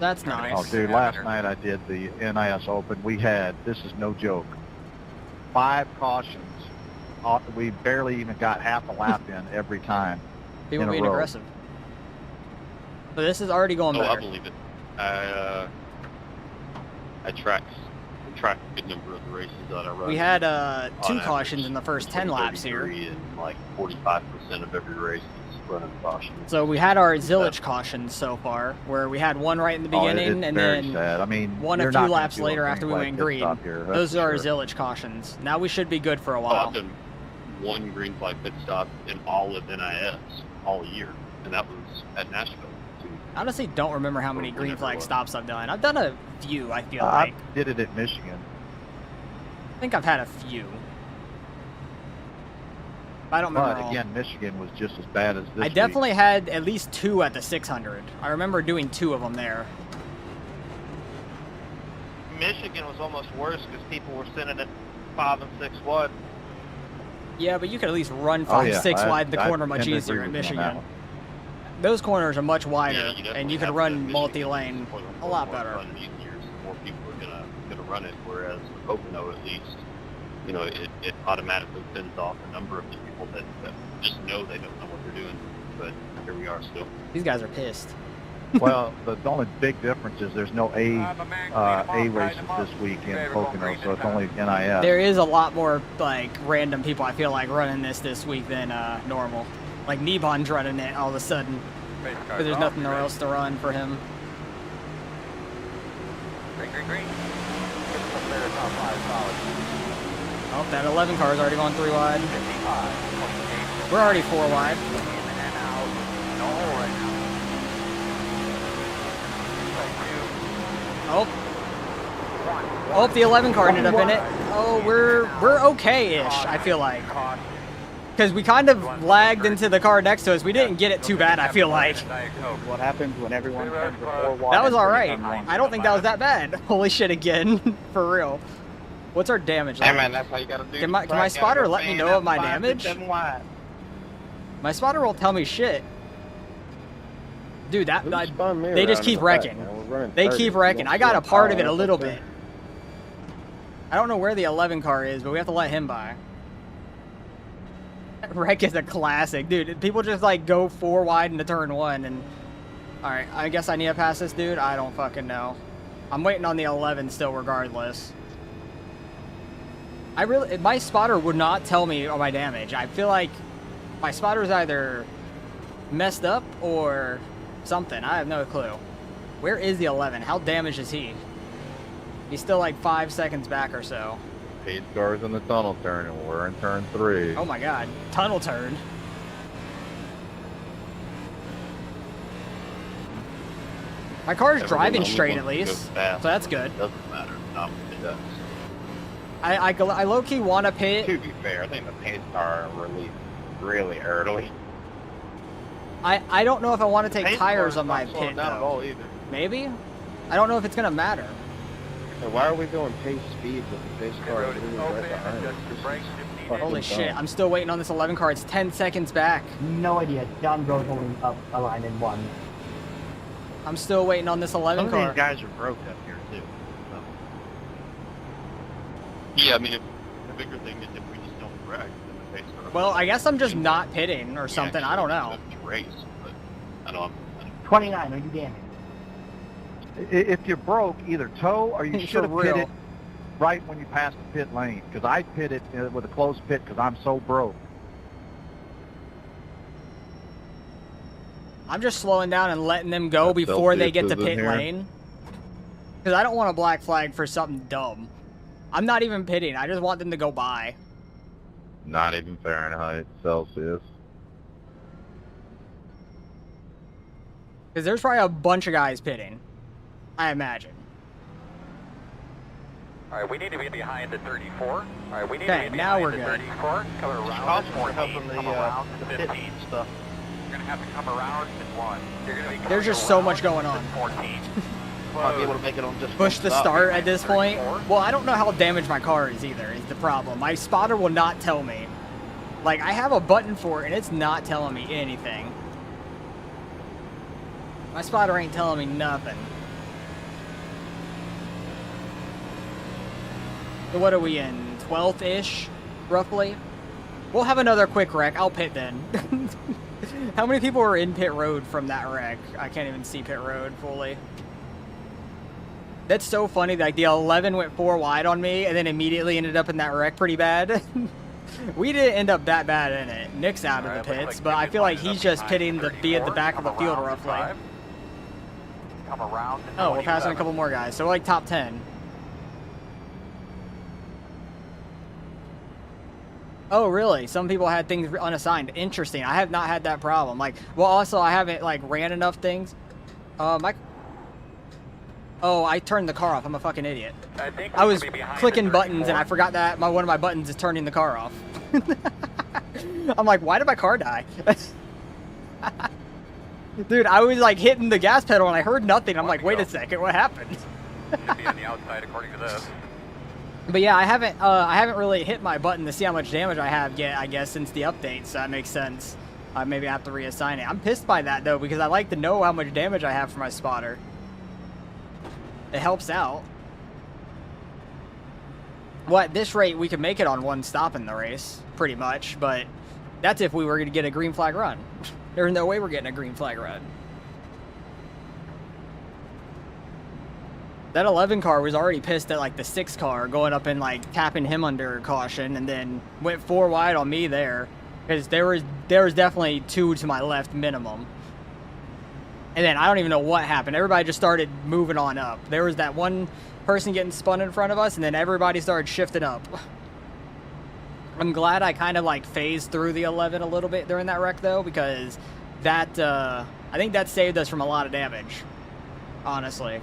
That's nice. Oh, dude, last night I did the NIS Open. We had, this is no joke, 5 cautions. We barely even got half a lap in every time. People being aggressive. So this is already going better. I believe it. I tracked a good number of the races that I run. We had 2 on cautions average, in the first 10 laps here. And like 45% of every race is running caution. So we had our zillage cautions so far, where we had 1 right in the beginning, and then sad. I mean, 1 a few laps later after we went green. That's Those are our for sure. zillage cautions. Now we should be good for a Oh, while. I've been one green flag pit stop in all of NIS all year, and that was at Nashville. I honestly don't remember how many green flag stops I've done. I've done a few, I feel I like. did it at Michigan. I think I've had a few. I don't remember But all. again, Michigan was just as bad as this I definitely had at least 2 at the 600. I remember doing 2 of them there. Michigan was almost worse because people were sending it 5 and 6 wide. Yeah, but you could at least run Oh, 5, yeah, 6 I- wide the I corner much tend to easier agree in with you on that Michigan. one. Those corners are much wider, Yeah, and definitely you can have run to- Michigan multi-lane is a lot more better. fun and easier, so more people are gonna run it. Whereas Pocono, at least, you know, it automatically fends off a number of the people that just know they don't know what they're doing. But here we are still. These guys are pissed. Well, the only big difference is there's no A races this week in Pocono, so it's only NIS. There is a lot more like random people I feel like running this week than normal. Like Nebon's running it all of a sudden because there's nothing else to run for him. Green, green, green. Get up there, top 5, solid. Oh, that 11 car is already going 3 wide. 55, 28. We're already 4 wide. In and out. No hole right now. Oh. Oh, the 11 car ended up in it. Oh, we're okay-ish, I feel like. Because we kind of lagged into the car next to us. We didn't get it too bad, I feel like. What happens when everyone turns before water? That was alright. I don't think that was that bad. Holy shit again. For real. What's our damage Hey like? man, that's how you gotta do. Can my spotter let me know of my damage? My spotter won't tell me shit. Dude, they just keep wrecking. They keep wrecking. I got a part of it a little bit. I don't know where the 11 car is, but we have to let him by. That wreck is a classic, dude. People just like go 4 wide into turn 1 and... Alright, I guess I need to pass this dude? I don't fucking know. I'm waiting on the 11 still regardless. My spotter would not tell me my damage. I feel like my spotter's either messed up or something. I have no clue. Where is the 11? How damaged is he? He's still like 5 seconds back or so. 8 cars in the tunnel turn, and we're in turn 3. Oh my god. Tunnel turn. My car's driving straight at least, so that's good. It doesn't matter. No, it does. I low-key want to pit. To be fair, I think the pace car released really early. I don't know if I want to take Paint tires car's on my not slowing pit down at though. all either. Maybe? I don't know if it's gonna matter. So why are we going pace speed with the pace car Road is really open, right behind adjust us? your This brakes is if needed. fucking Holy shit, dumb. I'm still waiting on this 11 car. It's 10 seconds back. No idea. Down road only up a line in 1. I'm still waiting on this Some 11 of these car. guys are broke up here too. So. Yeah, I mean, the bigger thing is if we just don't wreck, then the pace car. Well, I guess I'm just not pitting or something. I don't know. To race, but I don't. 29, are you damaged? If you're broke, either tow or you For should have real. pitted right when you passed the pit lane. Because I pitted with a closed pit because I'm so broke. I'm just slowing down and letting them go That before they get to Celsius is pit in here. lane. Because I don't want a black flag for something dumb. I'm not even pitting. I just want them to go by. Not even Fahrenheit, Celsius. Because there's probably a bunch of guys pitting. I imagine. Alright, we need to be behind the 34. Alright, we need Okay, to be now behind we're the good. 34. Come around Cops to were 14. helping Come the around to pit 15. stuff. You're gonna have to come around at 1. You're gonna be coming There's just so around much going at on. 14. Might be able to make it on just Push one the stop. start at this point. Well, I don't know how damaged my car is either, is the problem. My spotter will not tell me. Like, I have a button for it, and it's not telling me anything. My spotter ain't telling me nothing. So what are we in? 12th-ish, roughly? We'll have another quick wreck. I'll pit then. How many people were in pit road from that wreck? I can't even see pit road fully. That's so funny. Like, the 11 went 4 wide on me and then immediately ended up in that wreck pretty bad. We didn't end up that bad in it. Nick's out of the pits, but I feel like he's just pitting to be at the back of the field roughly. Come around to Oh, we're 27. passing a couple more guys. So we're like top 10. Oh, really? Some people had things unassigned. Interesting. I have not had that problem. Like, well, also, I haven't, like, ran enough things. Oh, I turned the car off. I'm a fucking idiot. I was clicking buttons, and I forgot that one of my buttons is turning the car off. I'm like, why did my car die? Dude, I was, like, hitting the gas pedal, and I heard nothing. I'm like, wait a second, what happened? Should be on the outside according to this. But yeah, I haven't really hit my button to see how much damage I have yet, I guess, since the update, so that makes sense. Maybe I have to reassign it. I'm pissed by that, though, because I like to know how much damage I have for my spotter. It helps out. Well, at this rate, we could make it on one stop in the race, pretty much, but that's if we were going to get a green flag run. There's no way we're getting a green flag run. That 11 car was already pissed at, like, the 6 car going up and, like, tapping him under caution, and then went 4 wide on me there, because there was definitely 2 to my left minimum. And then I don't even know what happened. Everybody just started moving on up. There was that one person getting spun in front of us, and then everybody started shifting up. I'm glad I kind of, like, phased through the 11 a little bit during that wreck, though, because that, I think that saved us from a lot of damage, honestly.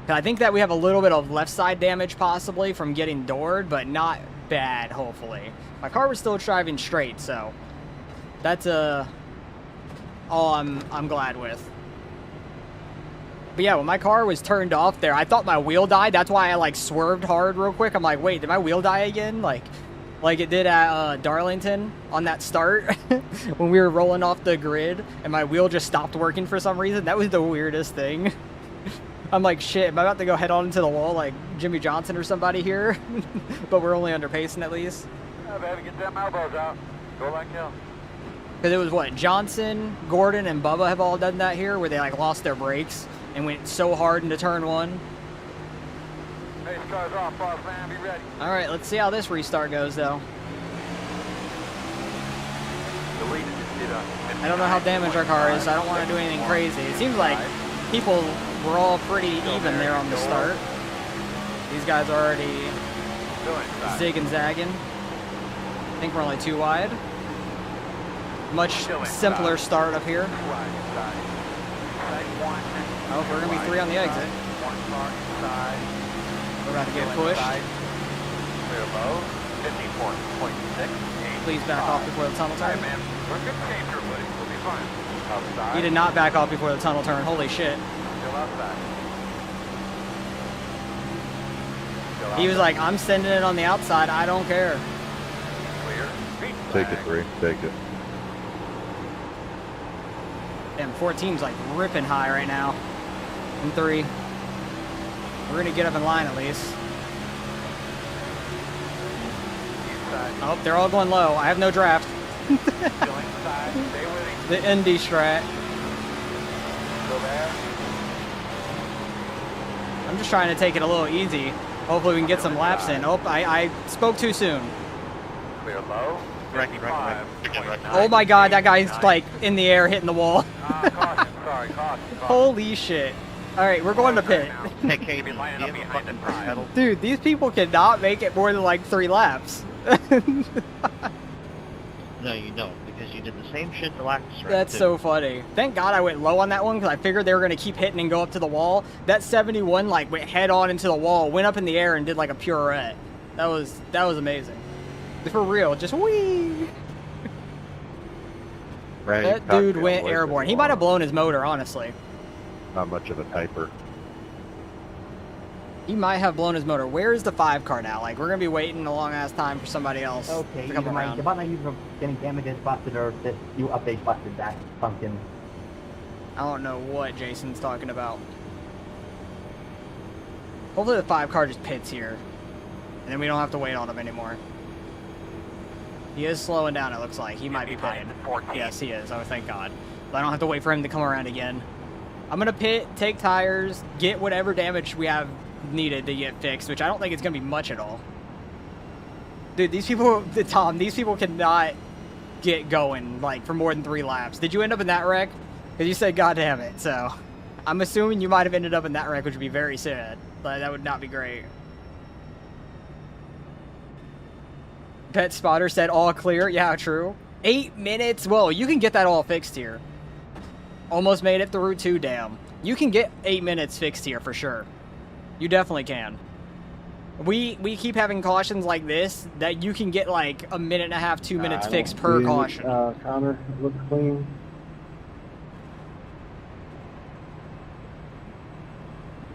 I think that we have a little bit of left side damage possibly from getting doored, but not bad, hopefully. My car was still driving straight, so that's all I'm glad with. But yeah, when my car was turned off there, I thought my wheel died. That's why I, like, swerved hard real quick. I'm like, wait, did my wheel die again? Like it did at Darlington on that start when we were rolling off the grid and my wheel just stopped working for some reason. That was the weirdest thing. I'm like, shit, am I about to go head on into the wall like Jimmy Johnson or somebody here? But we're only under pacing at least. I better get them elbows out. Go like hell. Because it was what, Johnson, Gordon, and Bubba have all done that here, where they, like, lost their brakes and went so hard into turn 1. Hey, car's off, boss man, be ready. Alright, let's see how this restart goes, though. I don't know how damaged our car is, so I don't want to do anything crazy. It seems like people were all pretty even there on the start. These guys are already zig and zagging. I think we're only 2 wide. Much simpler start up here. Oh, we're going to be 3 on the exit. We're about to get pushed. Please back off before the tunnel turn. He did not back off before the tunnel turn. Holy shit. He was like, I'm sending it on the outside. I don't care. Take it, 3. Take it. Damn, 14's like ripping high right now. In 3. We're gonna get up in line at least. Oh, they're all going low. I have no draft. The Indy strat. I'm just trying to take it a little easy. Hopefully we can get some laps in. Oh, I spoke too soon. Clear low. Oh my god, that guy's like in the air hitting the wall. Caution, sorry, caution. Holy shit. Alright, we're going to pit. Hey, Kate, do you have a fucking brake pedal? Dude, these people cannot make it more than like 3 laps. No, you don't, because you did the same shit the last round. That's so funny. Thank God I went low on that one, because I figured they were going to keep hitting and go up to the wall. That 71 like went head on into the wall, went up in the air and did like a pirouette. That was amazing. For real, just whee! That dude went airborne. He might have blown his motor, honestly. Not much of a typer. He might have blown his motor. Where is the 5 car now? Like, we're going to be waiting a long ass time for somebody else Okay, to come around. the button I use for getting damages busted or that you update busted that pumpkin. I don't know what Jason's talking about. Hopefully the 5 car just pits here. And then we don't have to wait on him anymore. He is slowing down, it looks like. He might be pitting. Yes, he is. Oh, thank God. But I don't have to wait for him to come around again. I'm going to pit, take tires, get whatever damage we have needed to get fixed, which I don't think it's going to be much at all. Dude, these people, Tom, these people cannot get going, like, for more than 3 laps. Did you end up in that wreck? Because you said, God damn it, so I'm assuming you might have ended up in that wreck, which would be very sad. But that would not be great. Pet Spotter said all clear. Yeah, true. 8 minutes. Whoa, you can get that all fixed here. Almost made it through 2, damn. You can get 8 minutes fixed here for sure. You definitely can. We keep having cautions like this that you can get like a minute and a half, 2 minutes fixed per caution. Connor, looks clean.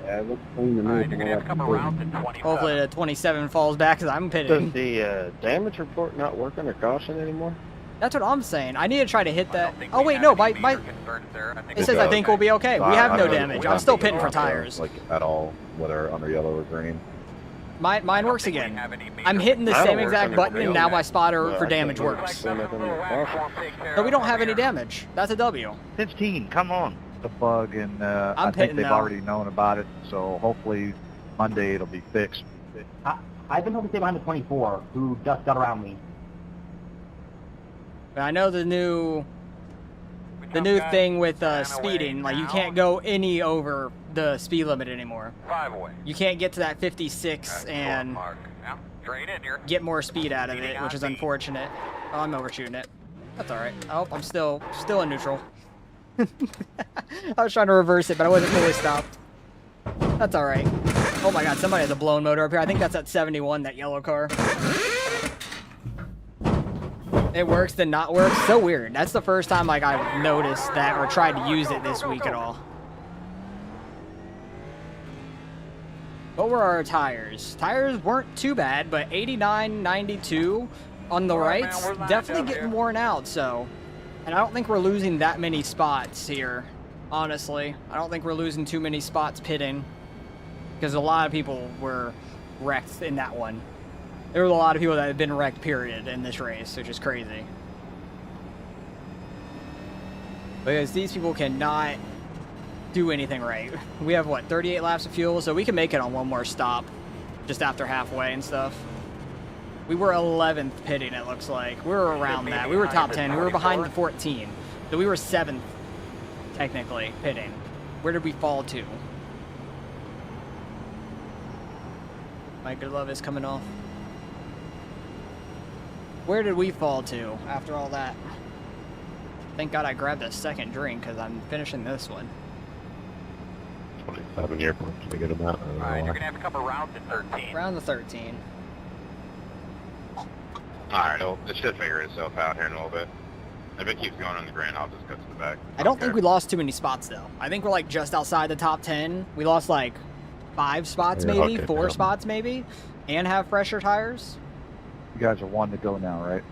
Yeah, it looks clean to me. Alright, you're gonna have to come around to 27. Hopefully the 27 falls back because I'm pitting. Does the damage report not work under caution anymore? That's what I'm saying. I need to try to hit I that. don't think Oh we wait, have no, any my major concerns there. I think it says I think we'll be okay. We have no damage. I'm still pitting for tires. Like at all, whether under yellow or green. Mine works think we again. have any major I'm hitting the Mine same works exact under button, and green. now my spotter Well, for I damage think it works. works. So we don't have any damage. That's a W. 15, come on. The bug, and I think pitting they've now. already known about it. So hopefully Monday it'll be fixed. I've been hoping to stay behind the 24, who just got around me. But I know the new thing with speeding, like you can't go any over the speed limit anymore. 5 away. You can't get to that 56 and Now, straight in here. get more speed out of it, which is unfortunate. Oh, I'm overshooting it. That's all right. Oh, I'm still in neutral. I was trying to reverse it, but I wasn't fully stopped. That's all right. Oh my God, somebody has a blown motor up here. I think that's at 71, that yellow car. It works, then not works. So weird. That's the first time like I've noticed that or tried to use it this week at all. What were our tires? Tires weren't too bad, but 89, 92 on the rights, definitely getting worn out, so. And I don't think we're losing that many spots here, honestly. I don't think we're losing too many spots pitting, because a lot of people were wrecked in that one. There were a lot of people that had been wrecked, period, in this race, which is crazy. Because these people cannot do anything right. We have, what, 38 laps of fuel? So we can make it on one more stop, just after halfway and stuff. We were 11th pitting, it looks like. We were around that. We were top 10. We were behind the 14. So we were 7th, technically, pitting. Where did we fall to? My good love is coming off. Where did we fall to after all that? Thank God I grabbed a second drink because I'm finishing this one. 27 year points to get about. Alright, you're gonna have to come around to 13. Around the 13. Alright, well, it should figure itself out here in a little bit. If it keeps going on the green, I'll just go to the back. I don't think we lost too many spots though. I think we're like just outside the top 10. We lost like 5 spots maybe, 4 spots maybe, and have fresher tires. You guys are one to go now, right?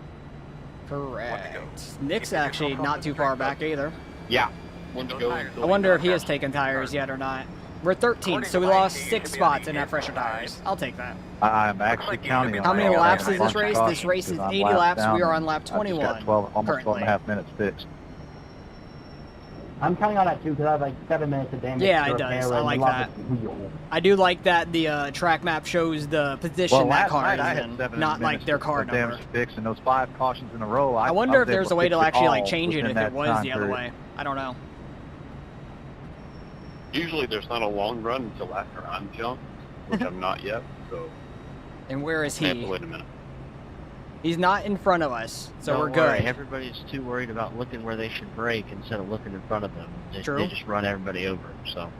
Correct. Nick's actually not too far back either. Yeah. One to go. I wonder if he has taken tires yet or not. We're 13th, so we lost 6 spots and have fresher tires. I'll take that. I'm actually counting on How many it. laps I'm is this on race? caution This race is because I'm 80 lapped laps. down We are on and lap I've just 21 got 12, almost 12 and a currently. half minutes fixed. I'm counting on that too, because I have like 7 minutes of damage. Yeah, to it does. repair I and like lots that. of wheel. I do like that the track map shows the position Well, that last car night is I had in, 7 not like minutes their car of damage number. fixed, and those 5 cautions in a row. I wonder was if there's able a way fix to it actually like all change it within if that it was time the other period. way. I don't know. Usually there's not a long run until after I'm jumped, which I'm not yet, so And where is I have to he? wait a minute. He's not in front of us, so Don't we're worry, good. everybody's too worried about looking where they should brake instead of looking in front of them. True. They just run everybody over, so.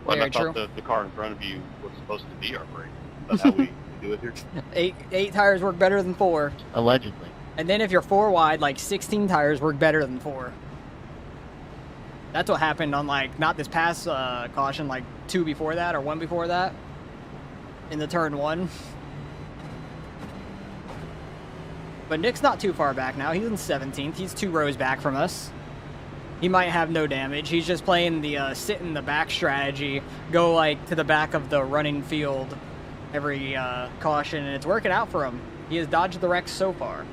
Well, Very I thought true. the car in front of you was supposed to be our brake. That's how we do it here. Eight tires work better than 4. Allegedly. And then if you're 4 wide, like 16 tires work better than 4. That's what happened on like, not this past caution, like 2 before that or 1 before that. In the turn 1. But Nick's not too far back now. He's in 17th. He's 2 rows back from us. He might have no damage. He's just playing the sit in the back strategy. Go like to the back of the running field every caution, and it's working out for him. He has dodged the wrecks so far.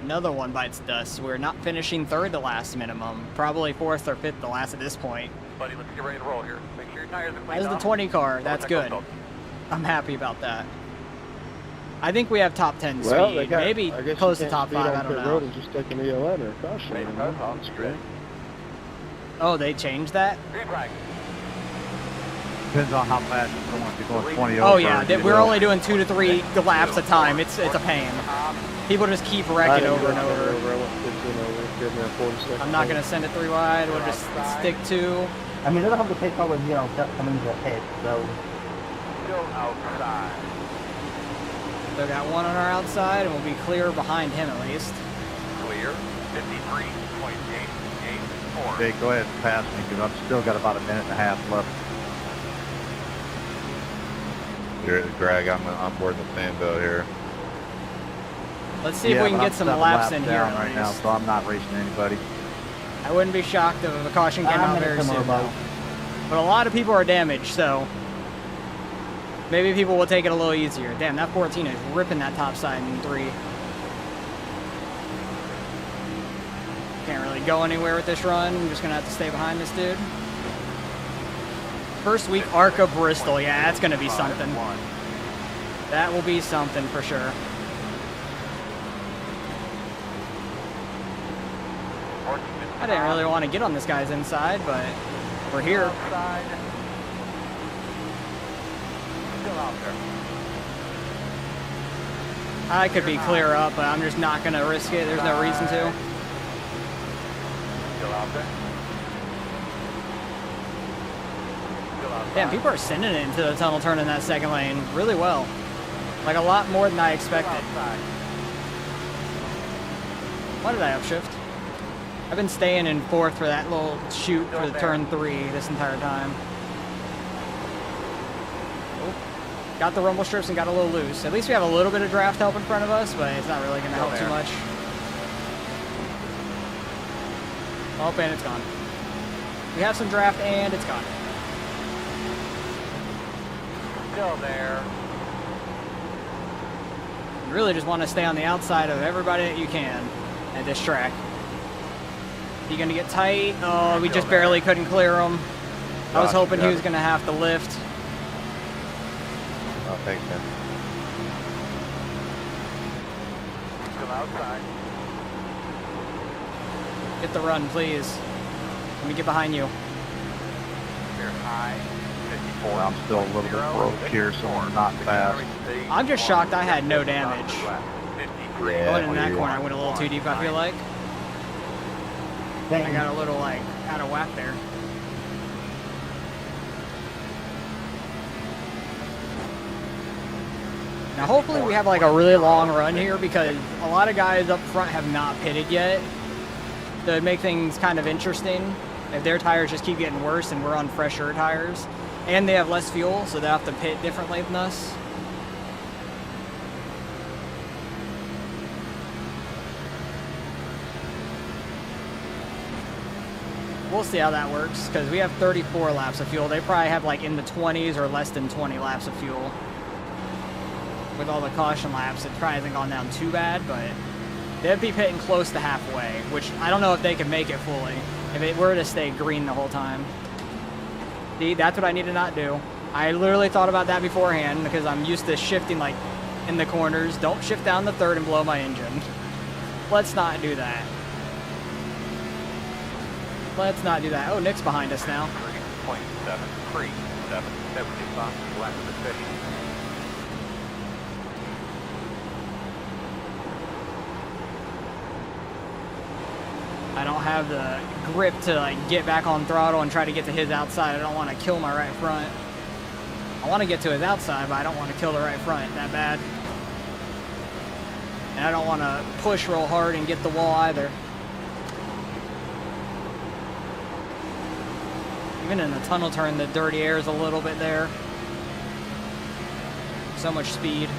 Another one bites dust. We're not finishing 3rd the last minimum. Probably 4th or 5th the last at this point. Buddy, let's get ready to roll here. Make sure your tires are clean. As the 20 car, that's good. I'm happy about that. I think we have top 10 speed. Well, they got, Maybe I guess close you to can't top speed 5, I on don't pit know. road and just take an E11 or caution. Hey, you know? that's great. Oh, they changed that? Green flag. Depends on how fast you're going. If you're going 20 Oh over. yeah, you we're will. only doing 2 to 3 laps a time. It's a pain. People just keep I wrecking didn't over go and 10 over. over. I went 15 over. Good man, 46. I'm not gonna send it 3 wide. We'll just stick to. I mean, they don't have the pace car with, just coming to the pit, so... Still outside. So got one on our outside, and we'll be clear behind him at least. Clear. 53.884. Okay, go ahead and pass me because I've still got about a minute and a half left. Here, Greg, I'm board the same boat here. Let's see if we can but get I'm some 7 laps in here down at right now, least. so I'm not racing anybody. I wouldn't be shocked if a caution came out very soon. Though. But a lot of people are damaged, so maybe people will take it a little easier. Damn, that 14 is ripping that top side in 3. Can't really go anywhere with this run. I'm just gonna have to stay behind this dude. First week, Arca Bristol. Yeah, that's gonna be something. That will be something for sure. I didn't really want to get on this guy's inside, but we're here. Still out there. I could be clear up, but I'm just not going to risk it. There's no reason to. Still out there. Still outside. Damn, people are sending it into the tunnel turn in that second lane really well. Like a lot more than I expected. Why did I upshift? I've been staying in 4th for that little shoot for the turn 3 this entire time. Oh, got the rumble strips and got a little loose. At least we have a little bit of draft help in front of us, but it's not really going to help too much. Oh, and it's gone. We have some draft and it's gone. Still there. You really just want to stay on the outside of everybody that you can at this track. You gonna get tight? Oh, we just barely couldn't clear him. I was hoping he was gonna have to lift. Oh, thanks, man. Still outside. Get the run, please. Let me get behind you. Clear high. 54. I'm still a little bit broke here, so I'm not fast. I'm just shocked I had no damage. Going in that Yeah. corner, I went a little too deep, I feel like. I got a little, like, out of whack there. Now, hopefully we have, like, a really long run here because a lot of guys up front have not pitted yet. So it'd make things kind of interesting if their tires just keep getting worse and we're on fresher tires. And they have less fuel, so they have to pit differently than us. We'll see how that works, because we have 34 laps of fuel. They probably have like in the 20s or less than 20 laps of fuel. With all the caution laps, it probably hasn't gone down too bad, but they'd be pitting close to halfway, which I don't know if they can make it fully, if it were to stay green the whole time. See, that's what I need to not do. I literally thought about that beforehand, because I'm used to shifting like in the corners. Don't shift down the 3rd and blow my engine. Let's not do that. Let's not do that. Oh, Nick's behind us now. 3.737. That would be fastest lap of the session. I don't have the grip to like get back on throttle and try to get to his outside. I don't want to kill my right front. I want to get to his outside, but I don't want to kill the right front that bad. And I don't want to push real hard and get the wall either. Even in the tunnel turn, the dirty air is a little bit there. So much speed.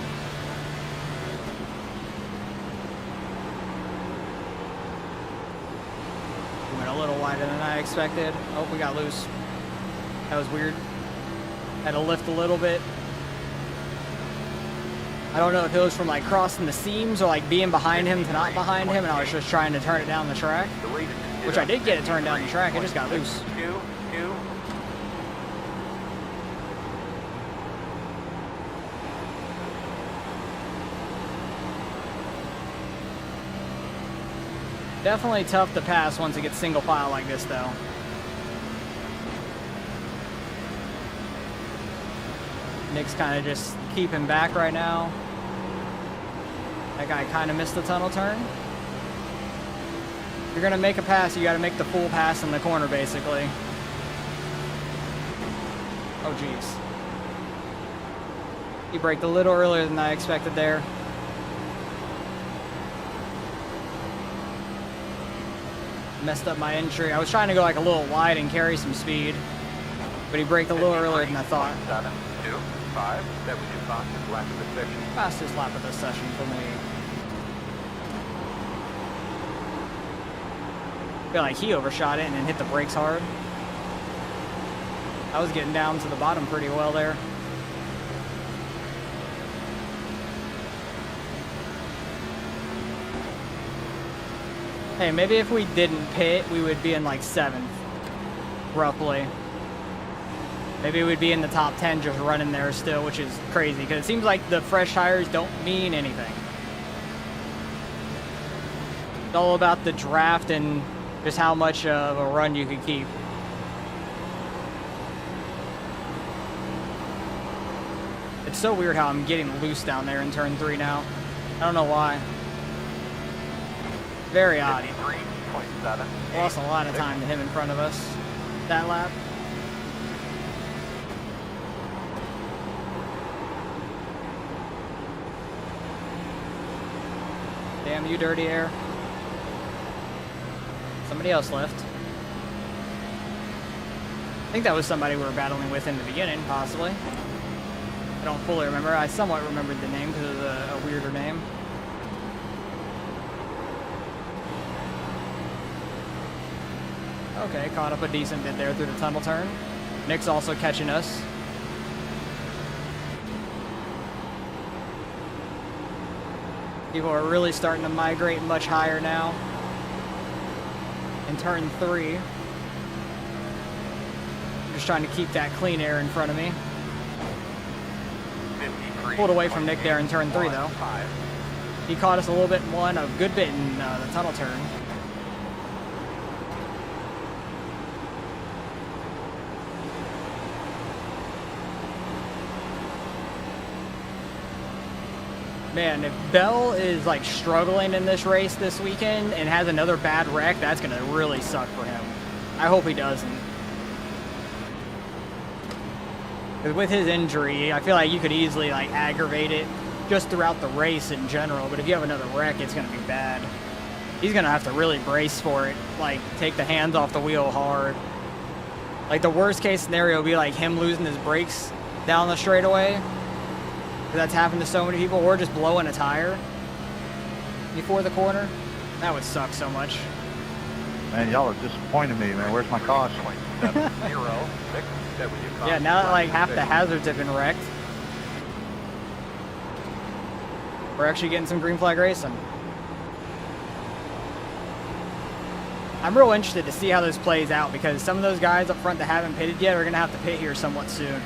We went a little wider than I expected. Oh, we got loose. That was weird. Had to lift a little bit. I don't know if it was from like crossing the seams or like being behind him to not behind him, and I was just trying to turn it down the track. Which I did get it turned down the track, it just got loose. Definitely tough to pass once it gets single file like this though. Nick's kind of just keeping back right now. That guy kind of missed the tunnel turn. If you're going to make a pass, you got to make the full pass in the corner, basically. Oh, jeez. He braked a little earlier than I expected there. Messed up my entry. I was trying to go like a little wide and carry some speed, but he braked a little earlier than I thought. 7, 2, 5. That was your fastest lap of the session. Fastest lap of the session for me. I feel like he overshot it and then hit the brakes hard. I was getting down to the bottom pretty well there. Hey, maybe if we didn't pit, we would be in like 7th, roughly. Maybe we'd be in the top 10 just running there still, which is crazy, because it seems like the fresh tires don't mean anything. It's all about the draft and just how much of a run you can keep. It's so weird how I'm getting loose down there in turn 3 now. I don't know why. Very odd. 53.7. Lost a lot of time to him in front of us that lap. Damn you, Dirty Air. Somebody else left. I think that was somebody we were battling with in the beginning, possibly. I don't fully remember. I somewhat remembered the name because it was a weirder name. Okay, caught up a decent bit there through the tunnel turn. Nick's also catching us. People are really starting to migrate much higher now. In turn 3. I'm just trying to keep that clean air in front of me. Pulled away from Nick there in turn 3 though. He caught us a little bit in one, a good bit in the tunnel turn. Man, if Bell is like struggling in this race this weekend and has another bad wreck, that's gonna really suck for him. I hope he doesn't. Because with his injury, I feel like you could easily like aggravate it just throughout the race in general, but if you have another wreck, it's gonna be bad. He's gonna have to really brace for it, like take the hands off the wheel hard. Like the worst case scenario would be like him losing his brakes down the straightaway. That's happened to so many people, or just blowing a tire before the corner. That would suck so much. Man, y'all are disappointing me, man. Where's my caution? Yeah, now that like half the hazards have been wrecked, we're actually getting some green flag racing. I'm real interested to see how this plays out, because some of those guys up front that haven't pitted yet are going to have to pit here somewhat soon.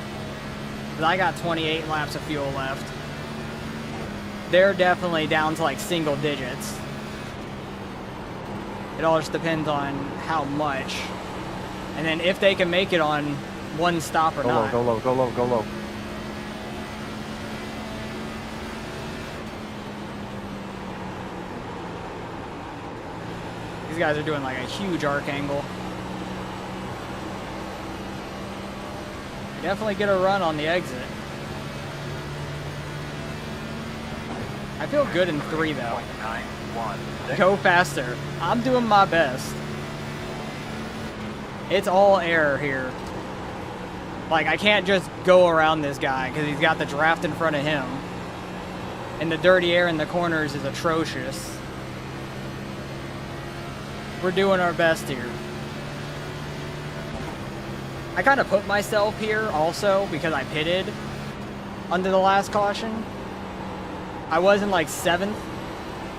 Because I got 28 laps of fuel left. They're definitely down to like single digits. It all just depends on how much. And then if they can make it on one stop or not. Go low, go low, go low. These guys are doing like a huge arc angle. Definitely get a run on the exit. I feel good in 3 though. Go faster. I'm doing my best. It's all air here. Like I can't just go around this guy because he's got the draft in front of him. And the dirty air in the corners is atrocious. We're doing our best here. I kind of put myself here also because I pitted under the last caution. I was in like 7th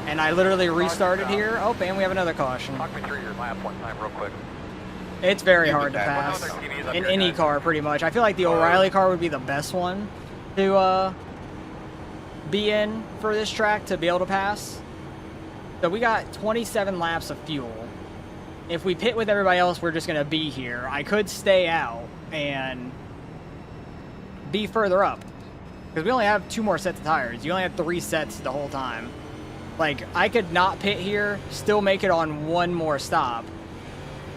and I literally restarted here. Oh, and we have another caution. Talk me through your lap one time real quick. It's very hard to pass in any car pretty much. I feel like the O'Reilly car would be the best one to be in for this track to be able to pass. So we got 27 laps of fuel. If we pit with everybody else, we're just going to be here. I could stay out and be further up Because we only have 2 more sets of tires. You only have 3 sets the whole time. Like, I could not pit here, still make it on 1 more stop,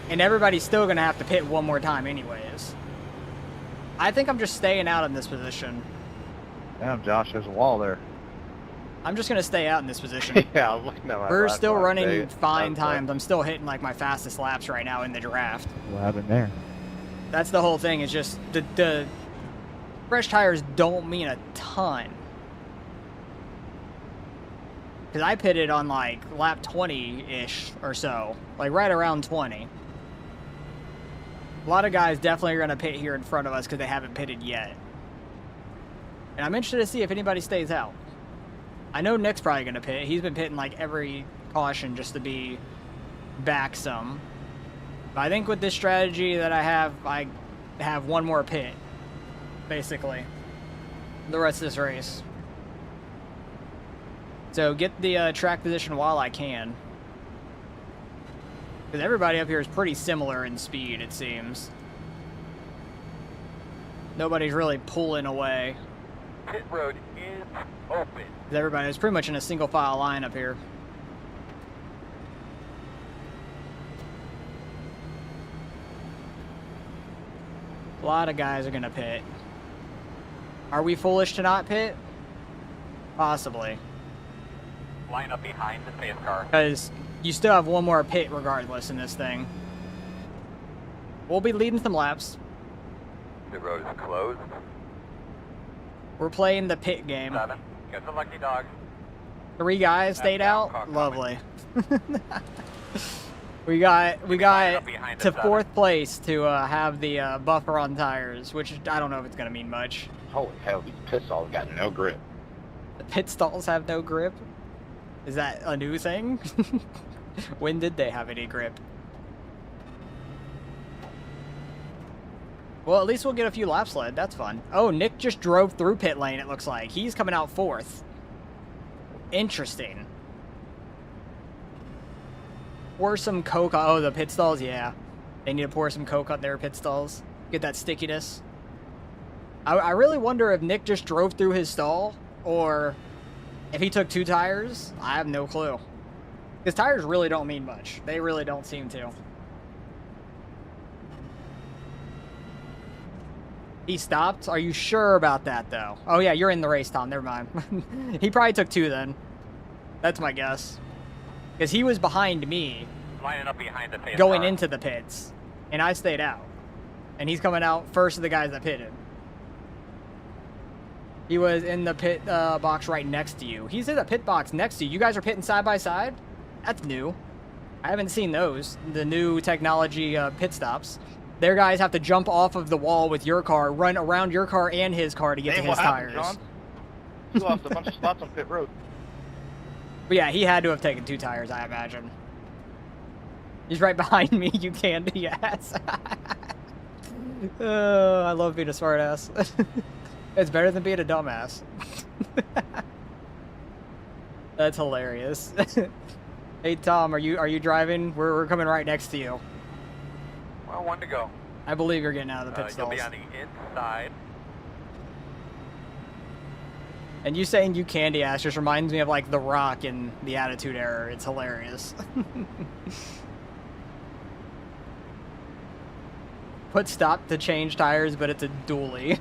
and everybody's still going to have to pit 1 more time anyways. I think I'm just staying out in this position. Damn, Josh, there's a wall there. I'm just going to stay out in this position. Yeah, I'm looking at my We're last still one. running fine times. I'm still hitting, like, my fastest laps right now in the draft. What happened there? That's the whole thing. It's just the fresh tires don't mean a ton. Because I pitted on, like, lap 20-ish or so. Like, right around 20. A lot of guys definitely are going to pit here in front of us because they haven't pitted yet. And I'm interested to see if anybody stays out. I know Nick's probably going to pit. He's been pitting, like, every caution just to be back some. But I think with this strategy that I have 1 more pit, basically, the rest of this race. So get the track position while I can. Because everybody up here is pretty similar in speed, it seems. Nobody's really pulling away. Pit road is open. Everybody's pretty much in a single file line up here. A lot of guys are going to pit. Are we foolish to not pit? Possibly. Line up behind the pace car. Because you still have 1 more pit regardless in this thing. We'll be leading some laps. The road is closed. We're playing the pit game. 7. Get the lucky dog. 3 guys stayed out. Lovely. we got to 4th place to have the buffer on tires, which I don't know if it's gonna mean much. Holy hell, these pit stalls got no grip. The pit stalls have no grip. Is that a new thing? When did they have any grip? Well, at least we'll get a few laps led. That's fun. Oh, Nick just drove through pit lane, it looks like. He's coming out 4th. Interesting. Pour some Coke on... Oh, the pit stalls? Yeah. They need to pour some Coke on their pit stalls. Get that stickiness. I really wonder if Nick just drove through his stall, or if he took 2 tires. I have no clue. Because tires really don't mean much. They really don't seem to. He stopped? Are you sure about that, though? Oh, yeah, you're in the race, Tom. Never mind. He probably took 2, then. That's my guess. Because he was behind me. Lining up behind the pace going car. into the pits. And I stayed out. And he's coming out first of the guys that pitted. He was in the pit box right next to you. He's in the pit box next to you. You guys are pitting side by side? That's new. I haven't seen those. The new technology pit stops. Their guys have to jump off of the wall with your car, run around your car and his car to get to his tires. John? You lost a bunch of spots on pit road. But yeah, he had to have taken 2 tires, I imagine. He's right behind me, you candy ass. I love being a smart ass. It's better than being a dumbass. That's hilarious. Hey Tom, are you driving? We're coming right next to you. Well, 1 to go. I believe you're getting out of the pit You'll stalls. be on the inside. And you saying you candy ass just reminds me of like The Rock in the Attitude Era. It's hilarious. Put stop to change tires, but it's a dually.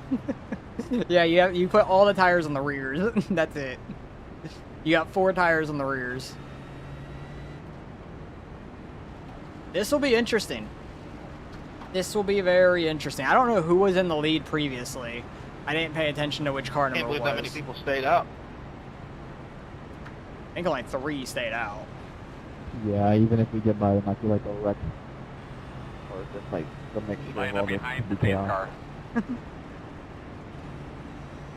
Yeah, you put all the tires on the rears. That's it. You got 4 tires on the rears. This will be interesting. This will be very interesting. I don't know who was in the lead previously. I didn't pay attention to which car I can't number believe it was. that many people stayed out. I think only 3 stayed out. Yeah, even if we get by, it might be like a wreck. Or just like the mixture of Lining all up the behind the pace chaos. car.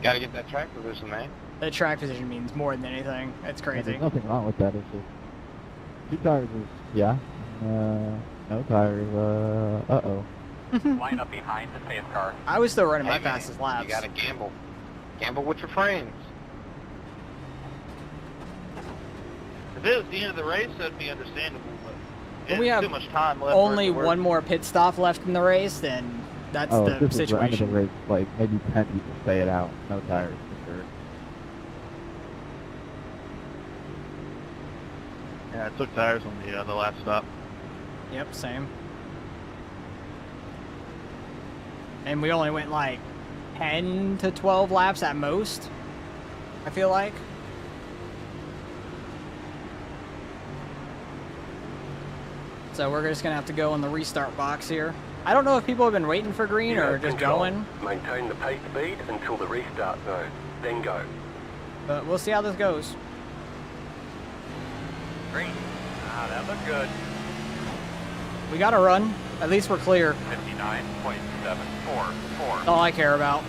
Gotta get that track position, man. The track position means more than anything. It's Yeah, crazy. there's nothing wrong with that. It's just 2 tires is yeah. No tires. Uh-oh. Line up behind the pace car. I was still running my Hey, man, fastest laps. You gotta gamble. Gamble with your friends. If it was the end of the race, that'd be understandable. But When we have too much time left. only for it to work. 1 more pit stop left in the race, then That's Oh, the if this was the end of the situation. race, like maybe 10 people stay it out. No tires for sure. Yeah, I took tires on the last stop. Yep, same. And we only went like 10 to 12 laps at most, I feel like. So we're just gonna have to go in the restart box here. I don't know if people have been waiting for green or just going, Maintain the pace speed until the restart zone, then go. but we'll see how this goes. Green. Ah, that looked good. We gotta run. At least we're clear. 59.744. That's all I care about.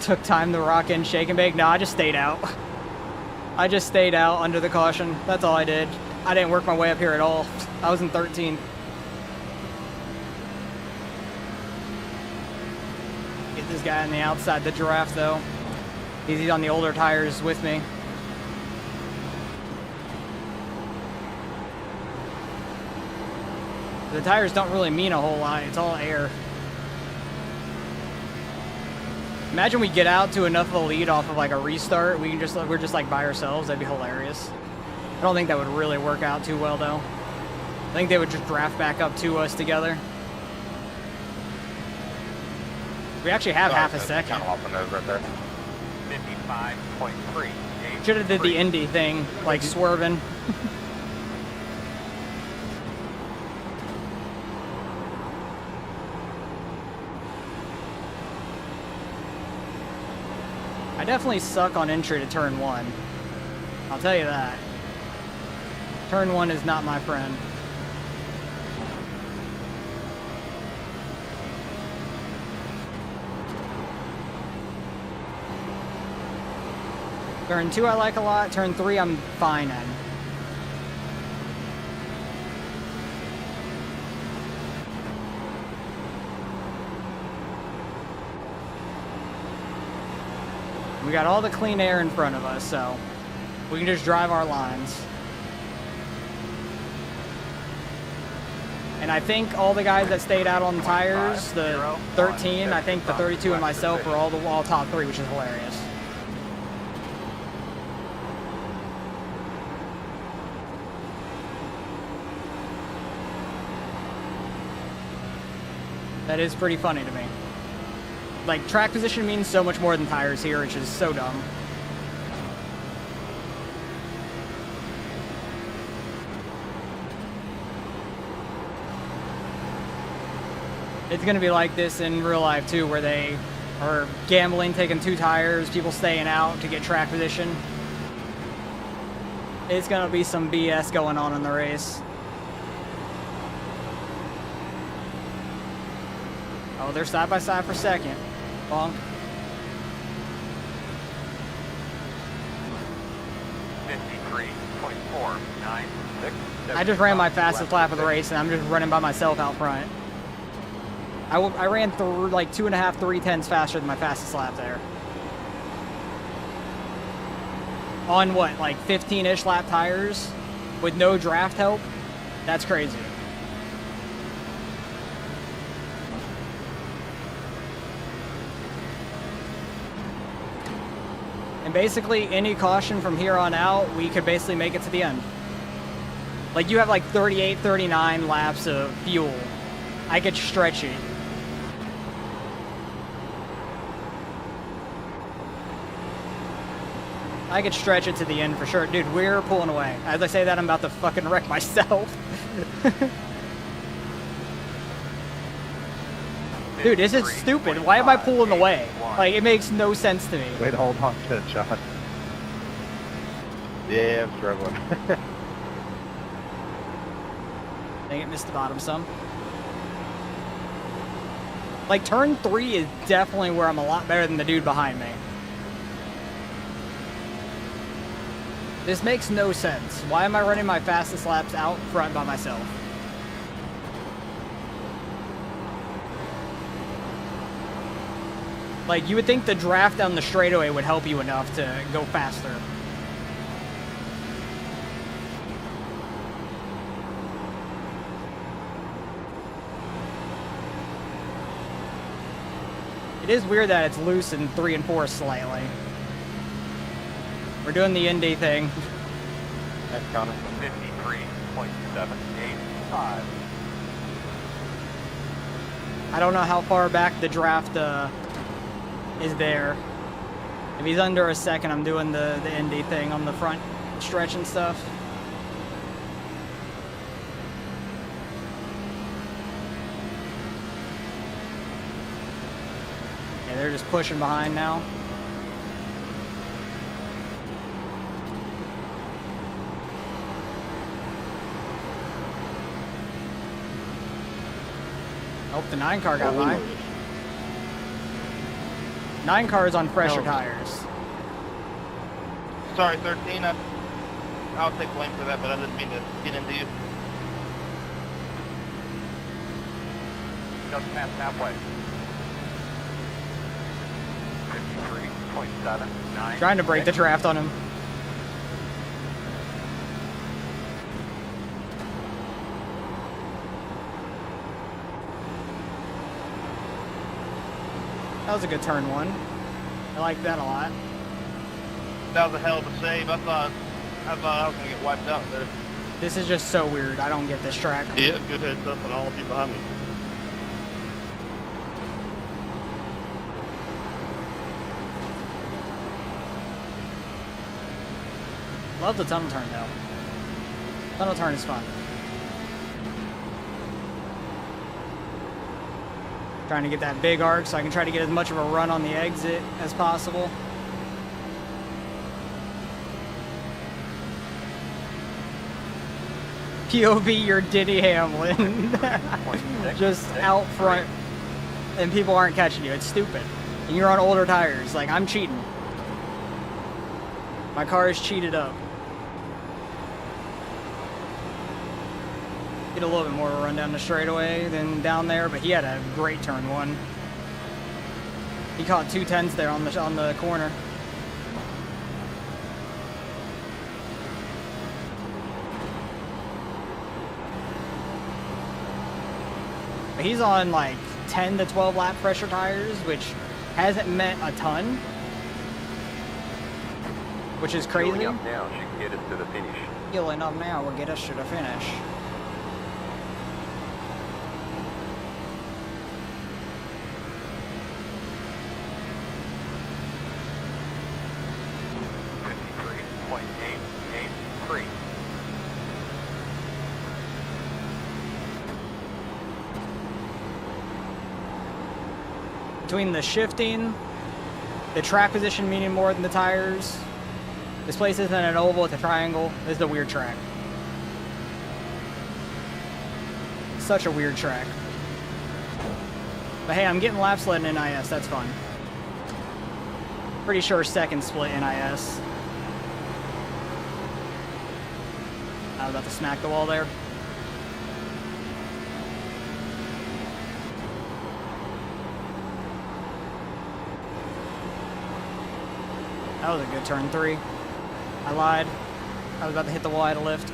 Took time to rock in, shake and bake. No, I just stayed out. I just stayed out under the caution. That's all I did. I didn't work my way up here at all. I was in 13. Get this guy on the outside, the giraffe though. He's on the older tires with me. The tires don't really mean a whole lot. It's all air. Imagine we get out to enough of a lead off of like a restart. We're just like by ourselves. That'd be hilarious. I don't think that would really work out too well though. I think they would just draft back up to us together. We actually have half a second. Kind of off the nose right there. 55.3. Should have did the Indy thing, like swerving. I definitely suck on entry to turn 1. I'll tell you that. Turn 1 is not my friend. Turn 2 I like a lot. Turn 3 I'm fine in. We got all the clean air in front of us, so we can just drive our lines. And I think all the guys that stayed out on the tires, the 13, I think the 32 and myself were all top 3, which is hilarious. That is pretty funny to me. Like, track position means so much more than tires here, which is so dumb. It's gonna be like this in real life too, where they are gambling, taking 2 tires, people staying out to get track position. It's gonna be some BS going on in the race. Oh, they're side by side for second. Bonk. 53.496. I just ran my fastest lap of the race, and I'm just running by myself out front. I ran through like 2.5, 3 tenths faster than my fastest lap there. On what, like 15-ish lap tires with no draft help? That's crazy. And basically, any caution from here on out, we could basically make it to the end. Like, you have like 38, 39 laps of fuel. I could stretch it. I could stretch it to the end for sure. Dude, we're pulling away. As I say that, I'm about to fucking wreck myself. Dude, this is stupid. Why am I pulling away? Like, it makes no sense to me. Wait, hold on to it, John. Yeah, I'm struggling. Dang it, missed the bottom some. Like, turn 3 is definitely where I'm a lot better than the dude behind me. This makes no sense. Why am I running my fastest laps out front by myself? Like, you would think the draft down the straightaway would help you enough to go faster. It is weird that it's loose in 3 and 4 slightly. We're doing the Indy thing. That's Connor. 53.785. I don't know how far back the draft is there. If he's under a second, I'm doing the Indy thing on the front stretch and stuff. Yeah, they're just pushing behind now. Oh, the 9 car got by. 9 car is on fresher tires. Sorry, 13. I'll take blame for that, but I didn't mean to get into you. Just past halfway. 53.79. Trying to break the draft on him. That was a good turn 1. I like that a lot. That was a hell of a save. I thought I was gonna get wiped out there. This is just so weird. I don't get this track. Yeah, good heads up on all of you behind me. Love the tunnel turn though. Tunnel turn is fun. Trying to get that big arc so I can try to get as much of a run on the exit as possible. POV, you're Denny Hamlin. Just out front and people aren't catching you. It's stupid. And you're on older tires. Like, I'm cheating. My car is cheated up. Get a little bit more of a run down the straightaway than down there, but he had a great turn 1. He caught 210s there on the corner. But he's on like 10 to 12 lap pressure tires, which hasn't meant a ton, which is crazy. Fueling up now should get us to the finish. Fueling up now will get us to the finish. Between the shifting, the track position meaning more than the tires. This place isn't an oval, it's a triangle. This is a weird track. Such a weird track. But hey, I'm getting lap sled in NIS, that's fun. Pretty sure second split NIS. I was about to smack the wall there. That was a good turn 3. I lied. I was about to hit the wall at a lift.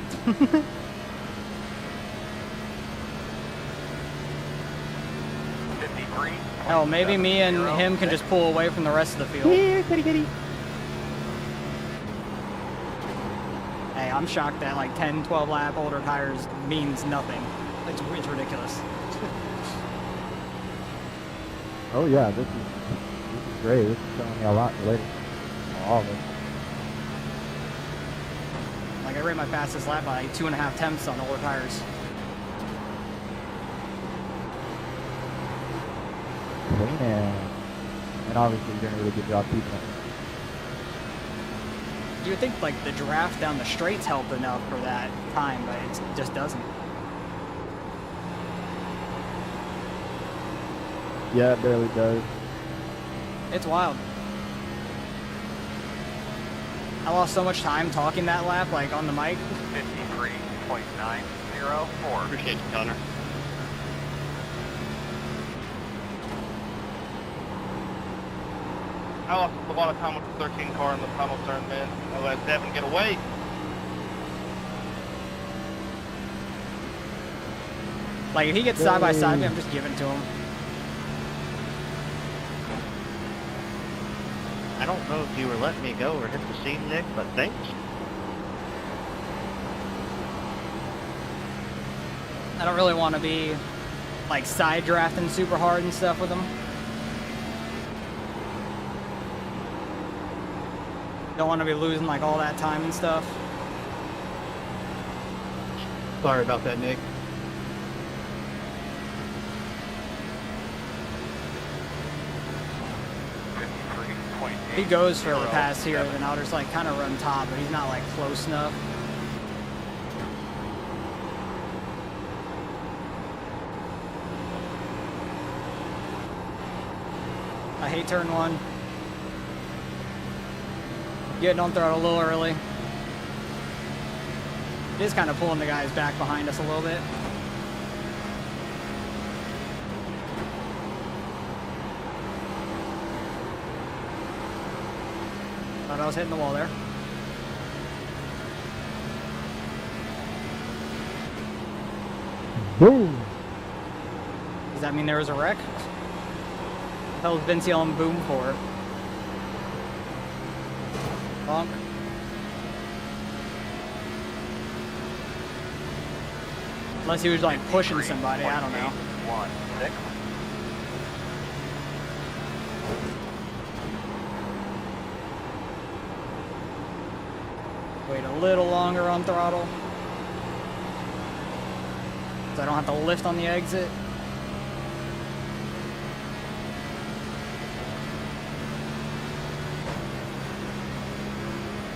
Hell, maybe me and him can just pull away from the rest of the field. Here, kitty kitty. Hey, I'm shocked that like 10, 12 lap older tires means nothing. It's ridiculous. Oh yeah, this is great. This is showing me a lot later. All of it. Like I ran my fastest lap by 2.5 tenths on the older tires. And obviously you're doing a really good job keeping it. You would think like the draft down the straights helped enough for that time, but it just doesn't. Yeah, it barely does. It's wild. I lost so much time talking that lap, like on the mic. 53.904. Appreciate you, Connor. I lost a lot of time with the 13 car in the tunnel turn, man. I let Devin get away. Like if he gets side by side, I'm just giving it to him. I don't know if you were letting me go or hit the seam, Nick, but thanks. I don't really want to be like side drafting super hard and stuff with them. Don't want to be losing like all that time and stuff. Sorry about that, Nick. If he goes for the pass here, then I'll just like kind of run top, but he's not like close enough. I hate turn one. Getting on throttle a little early. It is kind of pulling the guys back behind us a little bit. Thought I was hitting the wall there. Boom! Does that mean there was a wreck? What the hell is Vince yelling boom for? Bonk. Unless he was like pushing somebody, I don't know. 1-6. Wait a little longer on throttle. So I don't have to lift on the exit.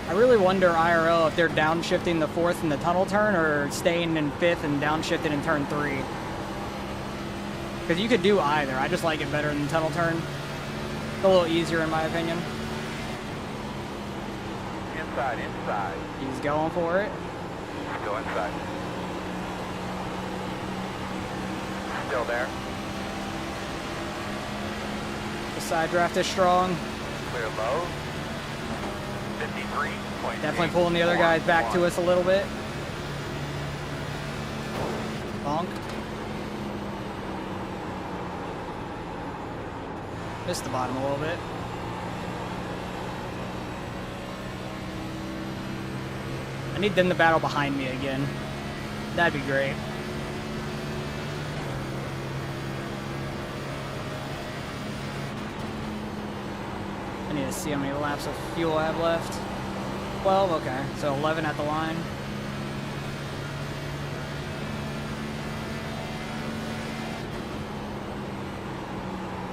I really wonder IRL if they're downshifting the 4th in the tunnel turn or staying in 5th and downshifting in turn 3. Because you could do either. I just like it better than the tunnel turn. It's a little easier in my opinion. Inside. He's going for it. Go inside. Still there. The side draft is strong. Clear low. 53. Definitely pulling the other guys back to us a little bit. Bonk. Missed the bottom a little bit. I need them to battle behind me again. That'd be great. I need to see how many laps of fuel I have left. 12, okay. So 11 at the line.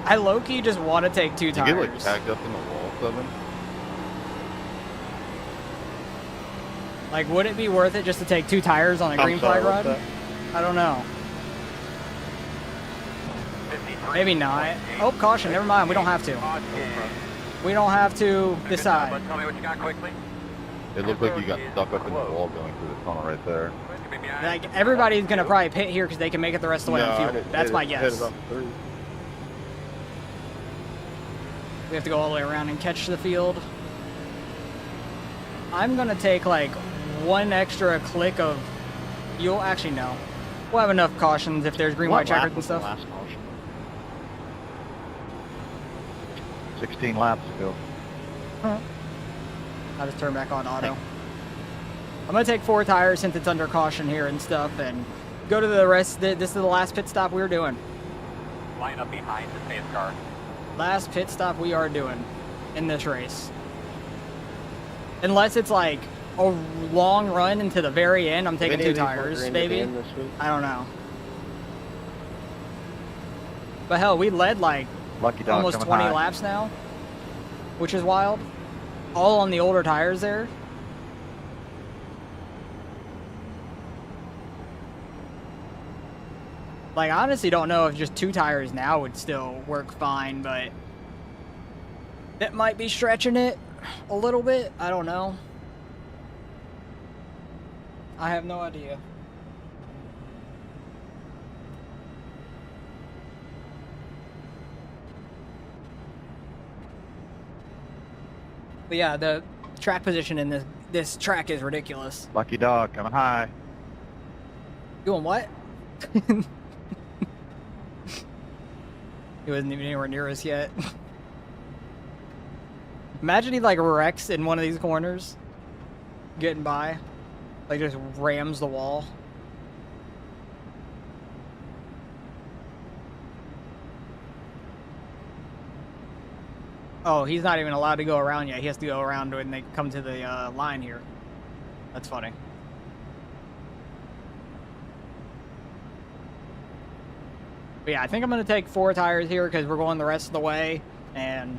I low-key just want to take 2 tires. You get like tagged up in the wall, 7? Like, would it be worth it just to take 2 tires on a green flag run? I don't know. Maybe not. Oh, caution. Never mind. We don't have to. We don't have to decide. Tell me what you got quickly. It looked like you got stuck up in the wall going through the tunnel right there. Like, everybody's going to probably pit here because they can make it the rest of the way on fuel. That's my guess. We have to go all the way around and catch the field. I'm going to take, like, 1 extra click of fuel. Actually, no. We'll have enough cautions if there's green, white checkers and stuff. Last caution? 16 laps ago. I'll just turn back on auto. I'm going to take 4 tires since it's under caution here and stuff and go to the rest. This is the last pit stop we're doing. Line up behind the NASCAR. Last pit stop we are doing in this race. Unless it's like a long run into the very end, I'm taking 2 tires, maybe. I don't know. But hell, we led like almost 20 laps now, which is wild. All on the older tires there. Like, I honestly don't know if just 2 tires now would still work fine, but that might be stretching it a little bit. I don't know. I have no idea. But yeah, the track position in this track is ridiculous. Lucky dog coming high. Doing what? He wasn't even anywhere near us yet. Imagine he like wrecks in one of these corners, getting by, like just rams the wall. Oh, he's not even allowed to go around yet. He has to go around when they come to the line here. That's funny. But yeah, I think I'm going to take 4 tires here because we're going the rest of the way. And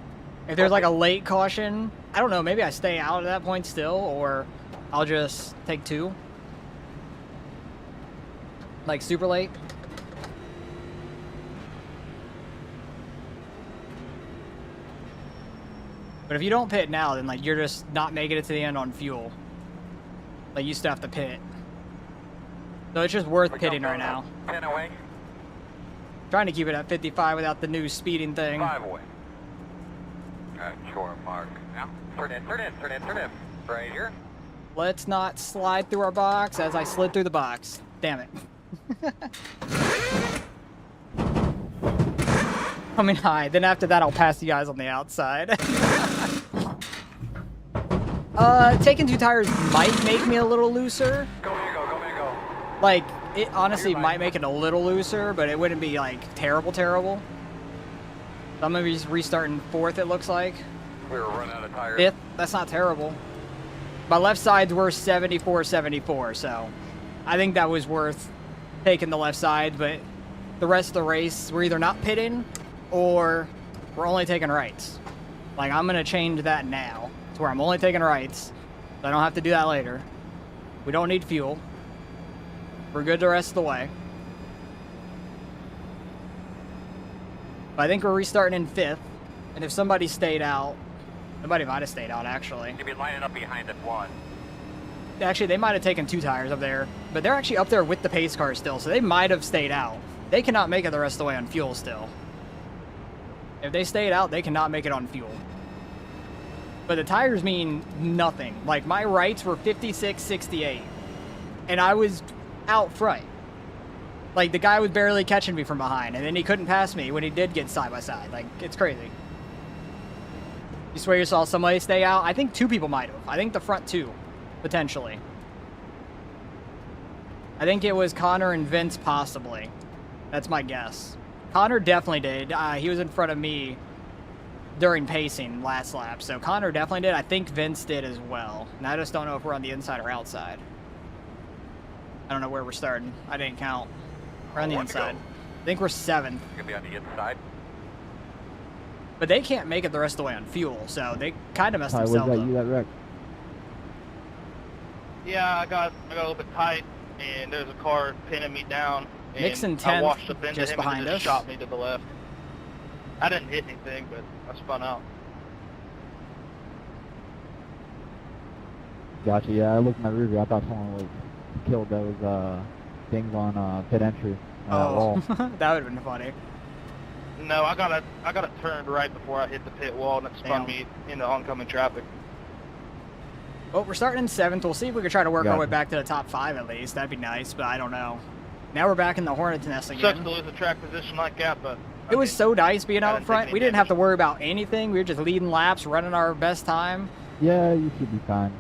if there's like a late caution, I don't know, maybe I stay out at that point still, or I'll just take 2. Like super late. But if you don't pit now, then like you're just not making it to the end on fuel. Like you still have to pit. So it's just worth pitting right now. 10 away. Trying to keep it at 55 without the new speeding thing. 5 away. Shore mark. Now, turn in. Right here. Let's not slide through our box as I slid through the box. Damn it. Coming high. Then after that, I'll pass you guys on the outside. Taking 2 tires might make me a little looser. Go, man, go. Like, it honestly might make it a little looser, but it wouldn't be, like, terrible. So I'm going to be restarting 4th, it looks like. We were running out of tires. 5th, that's not terrible. My left sides were 74, so I think that was worth taking the left side, but the rest of the race, we're either not pitting or we're only taking rights. Like, I'm going to change that now to where I'm only taking rights, so I don't have to do that later. We don't need fuel. We're good the rest of the way. But I think we're restarting in 5th, and if somebody stayed out, somebody might have stayed out, actually. You'd be lining up behind at 1. Actually, they might have taken 2 tires up there, but they're actually up there with the pace car still, so they might have stayed out. They cannot make it the rest of the way on fuel still. If they stayed out, they cannot make it on fuel. But the tires mean nothing. Like, my rights were 56, 68, and I was out front. Like, the guy was barely catching me from behind, and then he couldn't pass me when he did get side by side. Like, it's crazy. You swear you saw somebody stay out? I think 2 people might have. I think the front 2, potentially. I think it was Connor and Vince, possibly. That's my guess. Connor definitely did. He was in front of me during pacing last lap, so Connor definitely did. I think Vince did as well. And I just don't know if we're on the inside or outside. I don't know where we're starting. I didn't count. We're on the inside. I think we're 7th. You're going to be on the inside. But they can't make it the rest of the way on fuel, so they kind of messed Was themselves that up. you that wrecked? Yeah, I got a little bit tight, and there's a car pinning me down. And Nixon I 10th, washed up into just him behind and it us. just shot me to the left. I didn't hit anything, but I spun out. Gotcha, yeah, I looked in my rear view. I thought someone was killed those things on pit entry. Wall. That would have been funny. No, I got it turned right before I hit the pit wall, and it spun me into oncoming traffic. Well, we're starting in 7th. We'll see if we can try to work our Gotcha. way back to the top 5 at least. That'd be nice, but I don't know. Now we're back in the Hornet's nest Sucks again. to lose a track position like that, but It was so nice being I out didn't front. take We any didn't have to damage. worry about anything. We were just leading laps, running our best time. Yeah, you should be fine.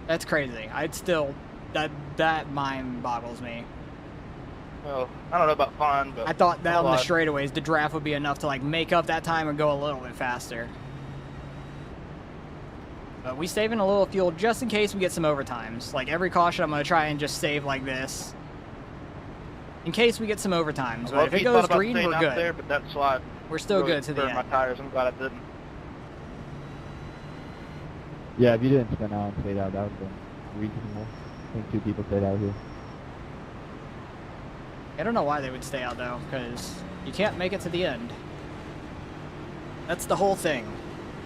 That's crazy. I'd still... That mind boggles me. well, I don't know about fun, but I thought that on the lot. straightaways, the draft would be enough to like make up that time and go a little bit faster. But we saving a little fuel just in case we get some overtimes. Like every caution, I'm going to try and just save like this. In case we get some overtimes. But Well, if it he goes thought about green, staying we're out good. There, but that slide We're still really good to the burned end. my tires. I'm glad I didn't. Yeah, if you didn't spin out and stayed out, that would have been reasonable. I think 2 people stayed out here. I don't know why they would stay out though, because you can't make it to the end. That's the whole thing.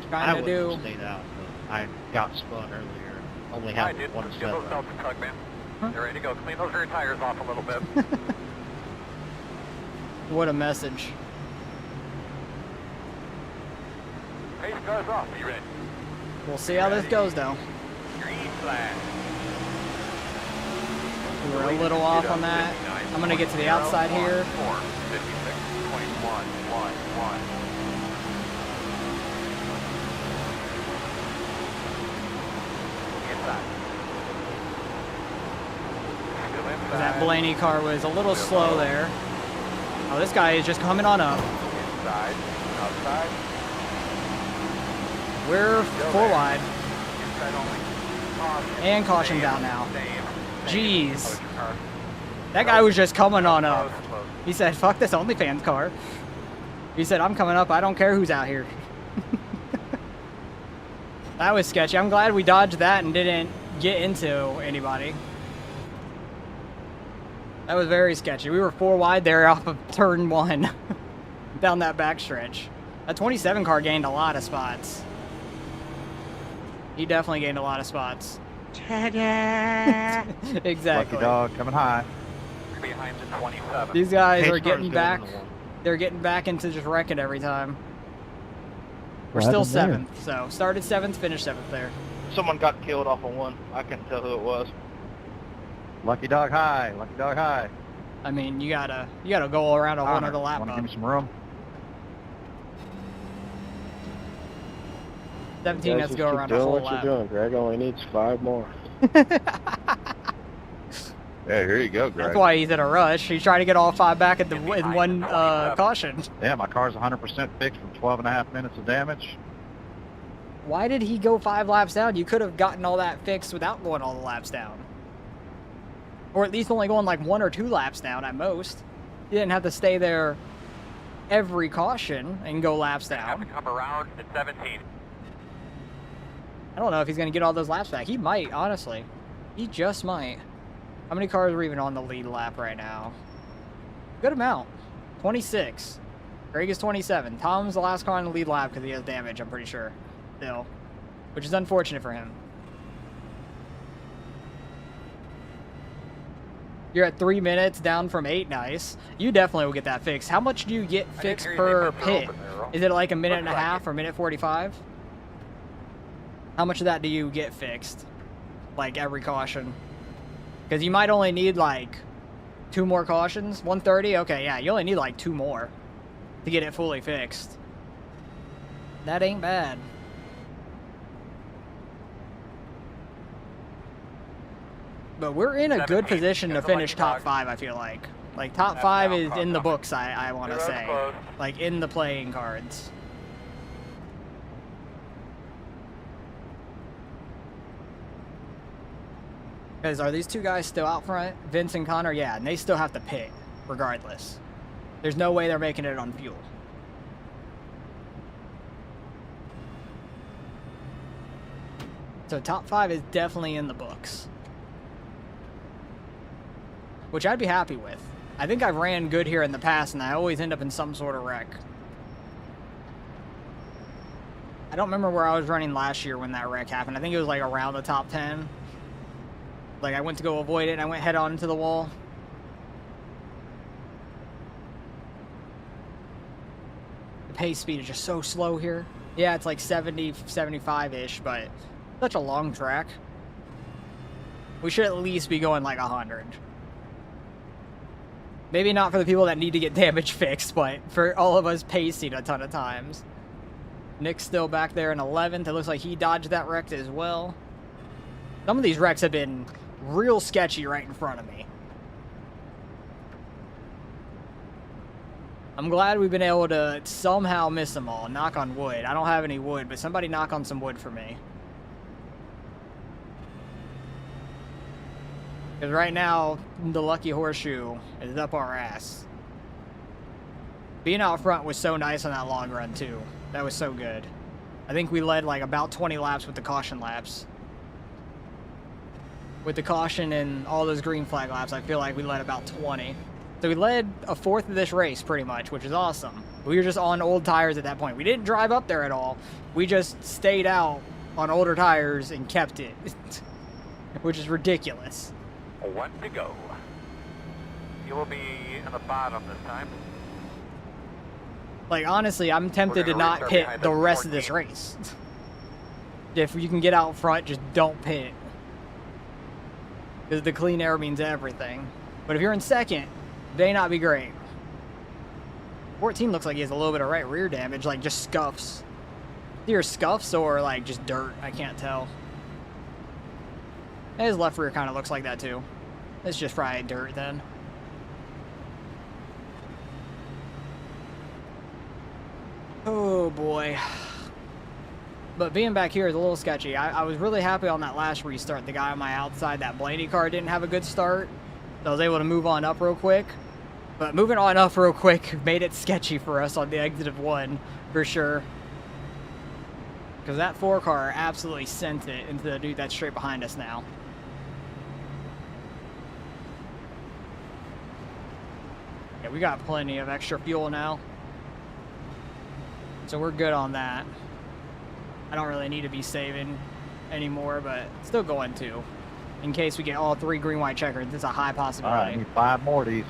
I Trying to wouldn't do... have stayed out, but I got spun earlier. Only All right, had dude. one Get set. those belts and tug, man. You're ready to go. Clean those rear tires off a little bit. What a message. Pace cars off. Are you ready? We'll see how this goes though. Green flag. We were a little off on that. I'm going to get to the outside here. 4, 56.111. inside. Still inside. That Blaney car was a little slow there. Oh, this guy is just coming on up. Inside. Outside. We're Still 4 there. wide. Inside only. Caution. And caution down Same, now. same. Jeez. Close your car. That guy was just coming on up. Close, close. He said, fuck this OnlyFans car. He said, I'm coming up. I don't care who's out here. That was sketchy. I'm glad we dodged that and didn't get into anybody. That was very sketchy. We were 4 wide there off of turn 1 down that backstretch. That 27 car gained a lot of spots. He definitely gained a lot of spots. Exactly. Lucky dog coming high. Behind the 27. These guys Pace are car's getting doing back. the one. They're getting back into just wrecking every time. We're What still happened 7th, so started 7th, finished 7th there. Someone got killed off of one. I couldn't tell who it was. Lucky dog high. Lucky dog high. I mean, you gotta go around a whole Connor, nother lap wanna up. give me some room? 17 has to go around a whole lap. Greg only needs 5 more. Yeah, here you go, Greg. That's why he's in a rush. He's trying to get all 5 back in one caution. Yeah, my car's 100% fixed from 12.5 minutes of damage. Why did he go 5 laps down? You could have gotten all that fixed without going all the laps down. Or at least only going like 1 or 2 laps down at most. You didn't have to stay there every caution and go laps Have to down. come around at 17. I don't know if he's going to get all those laps back. He might, honestly. He just might. How many cars are even on the lead lap right now? Good amount. 26. Greg is 27. Tom's the last car on the lead lap because he has damage, I'm pretty sure. Still. Which is unfortunate for him. You're at 3 minutes, down from 8. Nice. You definitely will get that fixed. How much do you get fixed per pit? Is it like a minute and a half or minute 45? How much of that do you get fixed? Like every caution? Because you might only need like 2 more cautions. 130? Okay, yeah, you only need like 2 more to get it fully fixed. That ain't bad. But we're in a good position to finish top 5, I feel like. Like, top 5 is in the books, I want to say. Like, in the playing cards. Because are these 2 guys still out front? Vince and Connor? Yeah, and they still have to pit, regardless. There's no way they're making it on fuel. So top 5 is definitely in the books. Which I'd be happy with. I think I've ran good here in the past, and I always end up in some sort of wreck. I don't remember where I was running last year when that wreck happened. I think it was like around the top 10. Like, I went to go avoid it, and I went head-on into the wall. The pace speed is just so slow here. Yeah, it's like 70, 75-ish, but such a long track. We should at least be going like 100. Maybe not for the people that need to get damage fixed, but for all of us pacing a ton of times. Nick's still back there in 11th. It looks like he dodged that wreck as well. Some of these wrecks have been real sketchy right in front of me. I'm glad we've been able to somehow miss them all. Knock on wood. I don't have any wood, but somebody knock on some wood for me. Because right now, the lucky horseshoe is up our ass. Being out front was so nice on that long run, too. That was so good. I think we led like about 20 laps with the caution laps. With the caution and all those green flag laps, I feel like we led about 20. So we led a fourth of this race, pretty much, which is awesome. We were just on old tires at that point. We didn't drive up there at all. We just stayed out on older tires and kept it. Which is ridiculous. 1 to go. You will be in the bottom this time. Like, honestly, I'm tempted to not pit the rest of this race. If you can get out front, just don't pit. Because the clean air means everything. But if you're in second, may not be great. 14 looks like he has a little bit of right rear damage, like just scuffs. Either scuffs or like just dirt, I can't tell. His left rear kind of looks like that too. It's just probably dirt then. Oh boy. But being back here is a little sketchy. I was really happy on that last restart. The guy on my outside, that Blaney car, didn't have a good start. So I was able to move on up real quick. But moving on up real quick made it sketchy for us on the exit of 1, for sure. Because that 4 car absolutely sent it into the dude that's straight behind us now. Yeah, we got plenty of extra fuel now. So we're good on that. I don't really need to be saving anymore, but still going to. In case we get all 3 green, white checkers, it's a high possibility. All right, I need 5 more of these.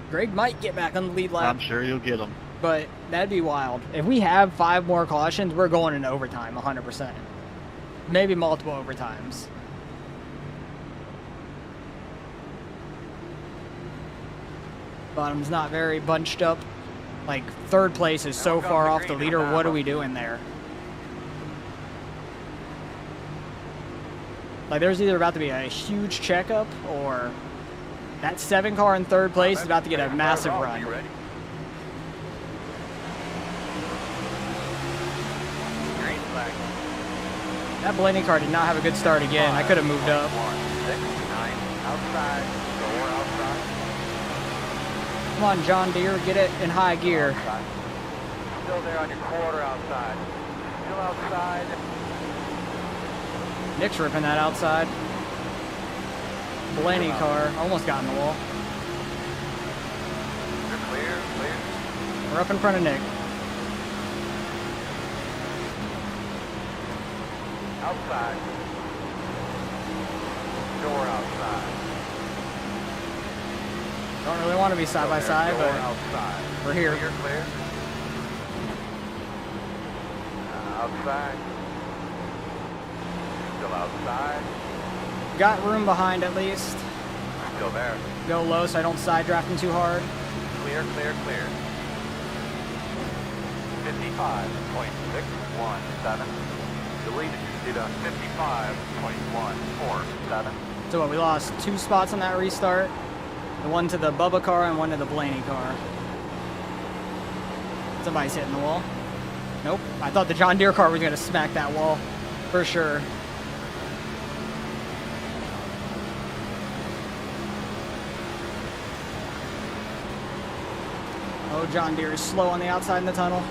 Greg might get back on the lead lap. I'm sure you'll get them. But that'd be wild. If we have 5 more cautions, we're going into overtime, 100%. Maybe multiple overtimes. Bottom's not very bunched up. Like, 3rd place is so far off the leader. What are we doing there? Like, there's either about to be a huge checkup, or that 7 car in 3rd place is about to get a massive run. That Blaney car did not have a good start again. I could have moved up. 6, 9, outside, door outside. Come on, John Deere, get it in high gear. Still there on your quarter outside. Still outside. Nick's ripping that outside. Blaney car almost got in the wall. You're clear, clear. We're up in front of Nick. Outside. Door outside. Don't really want to be side by side, Door but outside. we're here. Clear, clear. Outside. Still outside. Got room behind at least. Still there. Go low so I don't side drafting too hard. Clear, clear, clear. 55.617. Deleted. Did a 55.147. So what, we lost 2 spots on that restart. The one to the Bubba car and one to the Blaney car. Somebody's hitting the wall. Nope. I thought the John Deere car was going to smack that wall. For sure. Oh, John Deere is slow on the outside in the tunnel.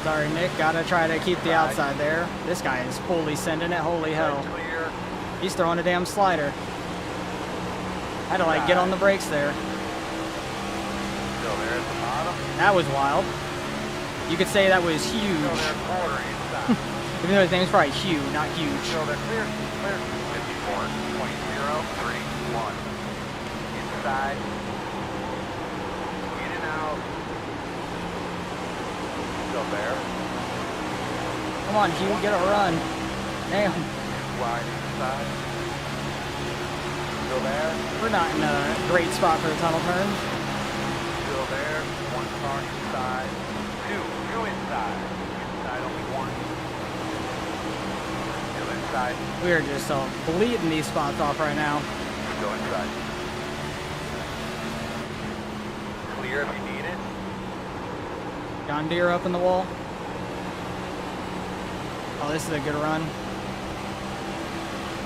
Sorry, Nick. Gotta try to keep the outside there. This guy is fully sending it. Holy hell. Clear. He's throwing a damn slider. Had to, like, get on the brakes there. Still there at the bottom. That was wild. You could say that was Still huge. there quarter inside. Even though his name's probably Hugh, not huge. Still there clear, clear. 54.031. Inside. In and out. Still there. Come on, Hugh, get a run. Damn. Wide inside. Still there. We're not in a great spot for the tunnel turn. Still there. 1 car inside. 2 inside. Inside only 1. Still inside. We are just bleeding these spots off right now. Go inside. Clear if you need it. John Deere up in the wall. Oh, this is a good run.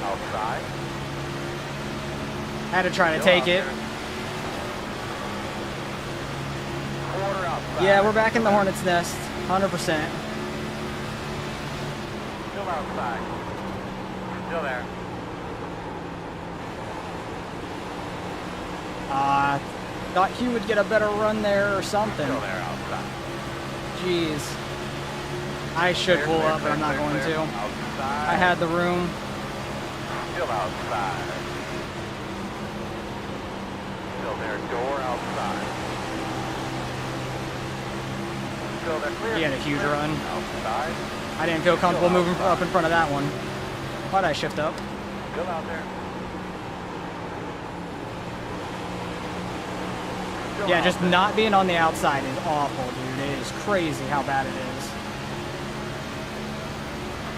Outside. Had to try to Still take out it. there. Quarter outside. Yeah, we're back in the Hornet's Nest. 100%. Still outside. Still there. Thought Hugh would get a better run there or something. Still there outside. Jeez. I should pull up, but I'm not going to. Outside. I had the room. Still outside. Still there. Door outside. Still there. Clear. He had a huge Clear. run. Outside. I didn't feel comfortable moving up in front of that one. Why'd I shift up? Still out there. Yeah, just not being on the outside is awful, dude. It is crazy how bad it is.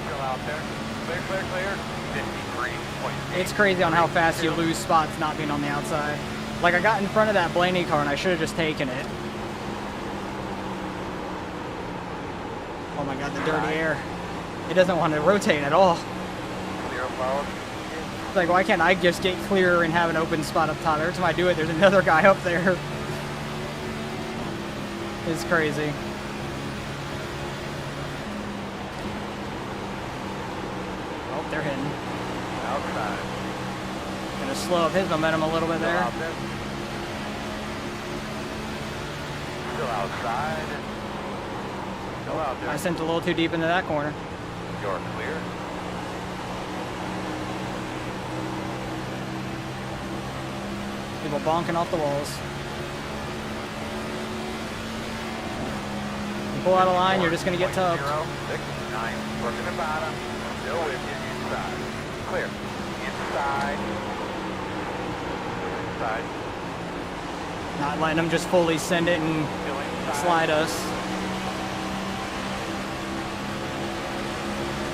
Still out there. Clear, clear, clear. 53.8. It's crazy on how fast you lose spots not being on the outside. Like, I got in front of that Blaney car and I should have just taken it. Oh my god, the dirty air. It doesn't want to rotate at all. Clear mode. It's like, why can't I just get clear and have an open spot up top? Every time I do it, there's another guy up there. It's crazy. Oh, they're hitting. Outside. Gonna slow up his momentum a little bit there. Still outside. Still out there. I sent a little too deep into that corner. You're clear. People bonking off the walls. You pull out of line, you're just gonna get tubbed. 0, 6, 9, working the bottom. Still with you inside. Clear. Inside. Inside. Not letting them just fully send it and Still inside. slide us.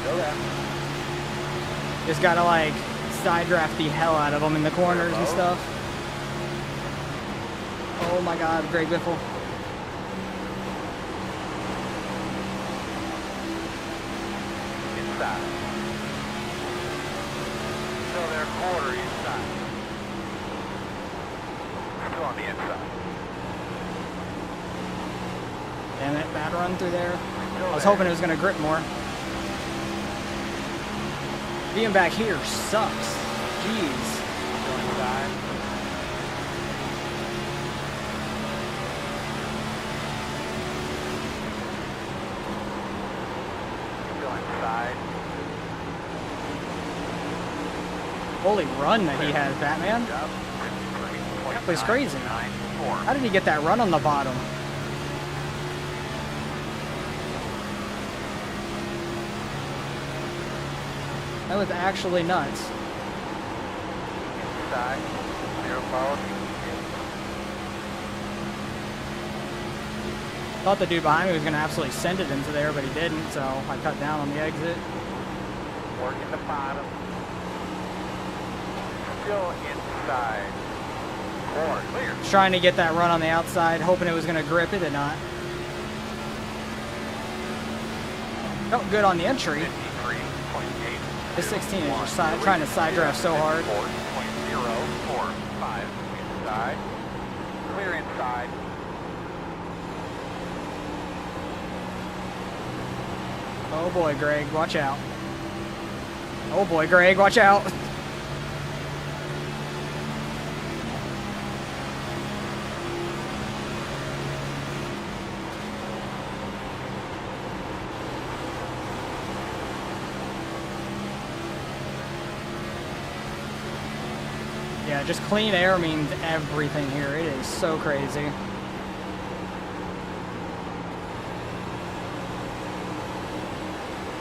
Still there. Just gotta like side draft the hell out of them in the corners and stuff. Oh my god, Greg Biffle. Inside. Still there, quarter inside. Still on the inside. Damn it, bad run through there. Still I was there. hoping it was gonna grip more. Being back here sucks. Jeez. Still inside. Still inside. Holy run that he has, Batman. Up. That was crazy. 9.4. How did he get that run on the bottom? That was actually nuts. Inside. Clear mode. Thought the dude behind me was gonna absolutely send it into there, but he didn't, so I cut down on the exit. Working the bottom. Still inside. 4, clear. Was trying to get that run on the outside, hoping it was gonna grip. It did not. Felt good on the entry. 53.8. The 16 is just trying to side draft so hard. 4.045 inside. Clear inside. Oh boy, Greg, watch out. Oh boy, Greg, watch out. Yeah, just clean air means everything here. It is so crazy.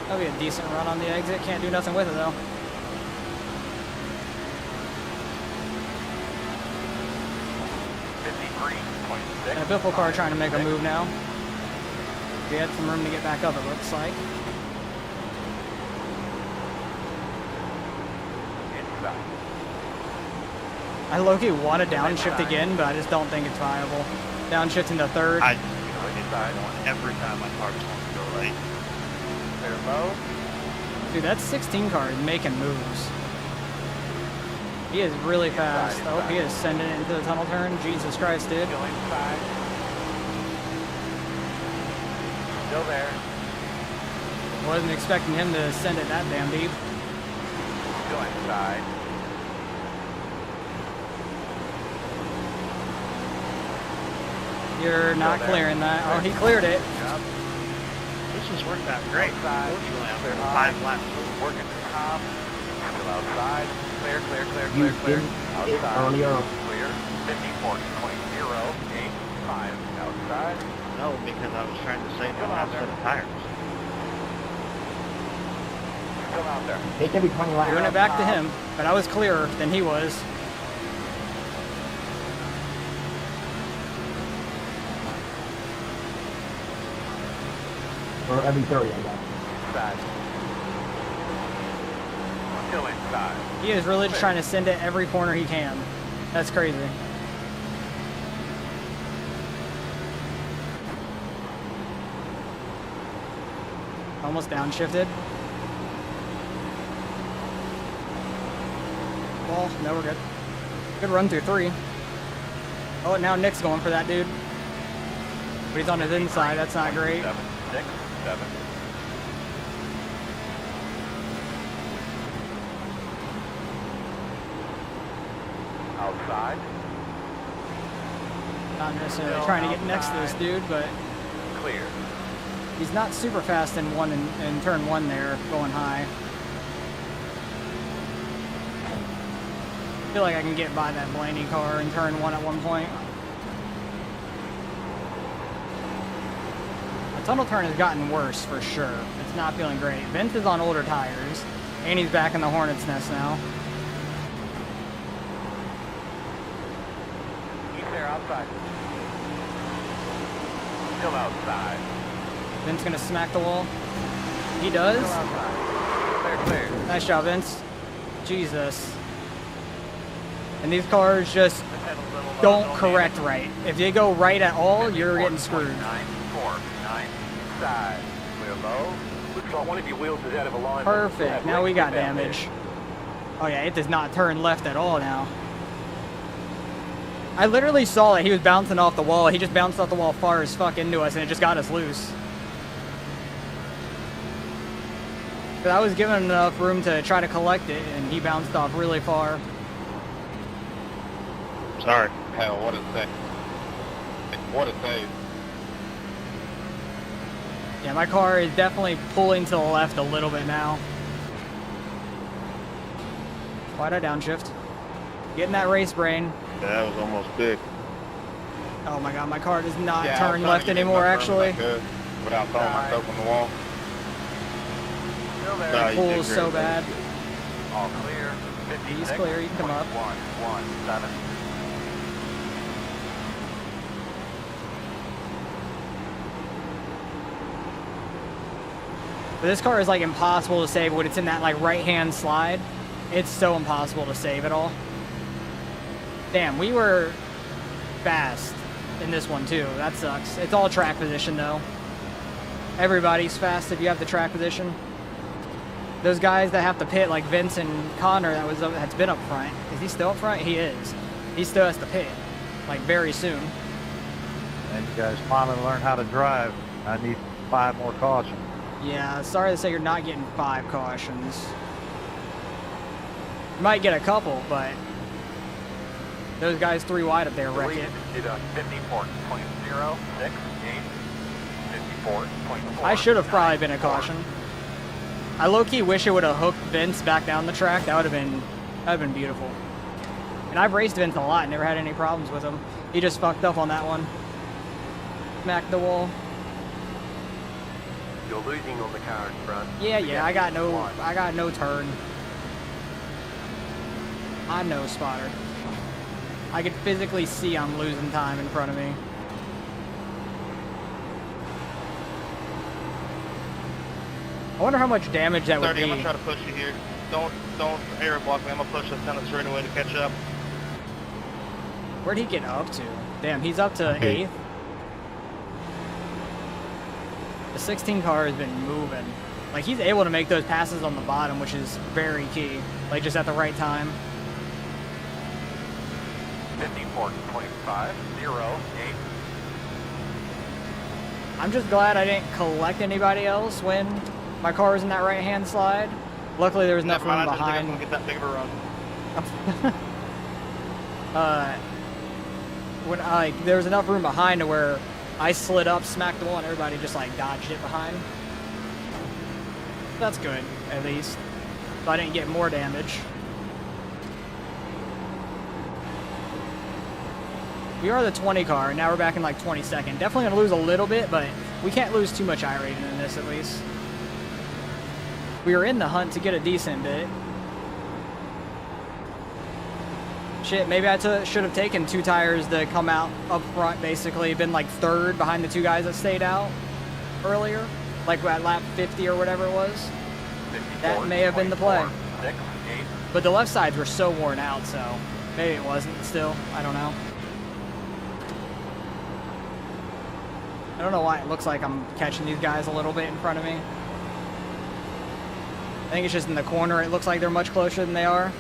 That'll be a decent run on the exit. Can't do nothing with it though. And a Biffle car trying to make a move now. We had some room to get back up, it looks like. I low-key want to downshift again, but I just don't think it's viable. Downshift into third. Every time my car just wants to go right. Clear mode. Dude, that 16 car is making moves. He is really fast. I hope he is sending it into the tunnel turn. Jesus Christ, dude. Still inside. Still there. Wasn't expecting him to send it that damn deep. Still inside. You're not clearing that. Oh, he cleared it. Yep. This has worked out great. Outside. Fortunately, I'm Clear 5 laps. Working the top. Still outside. Clear, clear, clear, You clear, clear. didn't Outside. earlier. Clear. 54.085. Outside. No, because I was trying to save my last set of tires. Still out there. Take every 20 laps. Doing it back to him, but I was clearer than he was. Or every 30, I guess. Inside. Still inside. He is really just trying to send it every corner he can. That's crazy. Almost downshifted. Well, no, we're good. Good run through 3. Oh, now Nick's going for that dude. But he's on his inside. That's not great. 7, 6, 7. Outside. Not necessarily trying to get next to this dude, but Clear. he's not super fast in turn 1 there, going high. I feel like I can get by that Blaney car in turn 1 at one point. The tunnel turn has gotten worse for sure. It's not feeling great. Vince is on older tires, and he's back in the Hornet's nest now. He's there outside. Still outside. Vince gonna smack the wall. He does. Still outside. Clear, clear. Nice job, Vince. Jesus. And these cars just don't correct right. If they go right at all, you're getting screwed. 9, 4, 9, side. Clear low. Looks like one of your wheels is out of alignment. Perfect. Now we got damage. Oh yeah, it does not turn left at all now. I literally saw that he was bouncing off the wall. He just bounced off the wall far as fuck into us, and it just got us loose. But I was given enough room to try to collect it, and he bounced off really far. Sorry. Hell, what a save. What a save. Yeah, my car is definitely pulling to the left a little bit now. Why'd I downshift? Getting that race brain. Yeah, that was almost big. Oh my god, my car does not Yeah, turn left anymore, actually. Without throwing myself on the wall. Still there. No, you did Pulls great. so bad. All clear. 56, He's clear, he can come up. 117. But this car is like impossible to save when it's in that like right-hand slide. It's so impossible to save it all. Damn, we were fast in this one too. That sucks. It's all track position though. Everybody's fast if you have the track position. Those guys that have to pit, like Vince and Connor, that's been up front. Is he still up front? He is. He still has to pit, like very soon. And you guys finally learn how to drive. I need 5 more cautions. Yeah, sorry to say you're not getting 5 cautions. You might get a couple, but those guys 3 wide up there wreck it. Did a 54.068. 54.4. I should have probably been a caution. I low-key wish it would have hooked Vince back down the track. That would have been beautiful. And I've raced Vince a lot, never had any problems with him. He just fucked up on that one. Smacked the wall. You're losing on the car in front. Yeah, I got no turn. I'm no spotter. I could physically see I'm losing time in front of me. I wonder how much damage that would 30, be. I'm gonna try to push you here. Don't air block me. I'm gonna push us down the straightaway to catch up. Where'd he get up to? Damn, he's up to 8th. The 16 car has been moving. Like, he's able to make those passes on the bottom, which is very key. Like, just at the right time. 54.508. I'm just glad I didn't collect anybody else when my car was in that right-hand slide. Luckily, there was enough room behind. I just think I'm gonna get that big of a run. There was enough room behind to where I slid up, smacked the wall, and everybody just like dodged it behind. That's good, at least. So I didn't get more damage. We are the 20 car, and now we're back in like 22nd. Definitely gonna lose a little bit, but we can't lose too much I-rating in this at least. We were in the hunt to get a decent bit. Shit, maybe I should have taken 2 tires to come out up front, basically. Been like 3rd behind the 2 guys that stayed out earlier. like at lap 50 or whatever it was. 54, That may have been the play. 6, 8. But the left sides were so worn out, so maybe it wasn't still. I don't know. I don't know why it looks like I'm catching these guys a little bit in front of me. I think it's just in the corner. It looks like they're much closer than they are.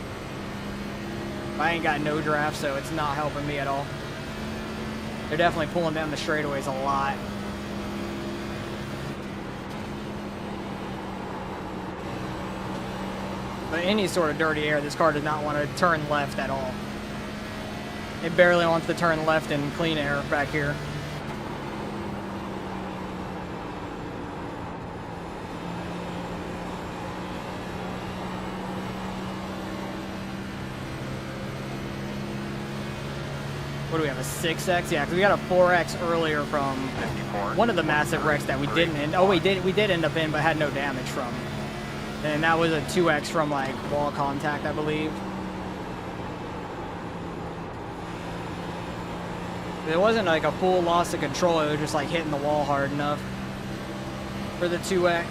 I ain't got no draft, so it's not helping me at all. They're definitely pulling down the straightaways a lot. But any sort of dirty air, this car does not want to turn left at all. It barely wants to turn left in clean air back here. What do we have, a 6X? Yeah, because we got a 4X earlier from 54, one of the massive wrecks that we didn't end. Oh, we did end up in, but had no damage from. And that was a 2X from like wall contact, I believe. It wasn't like a full loss of control, it was just like hitting the wall hard enough for the 2X.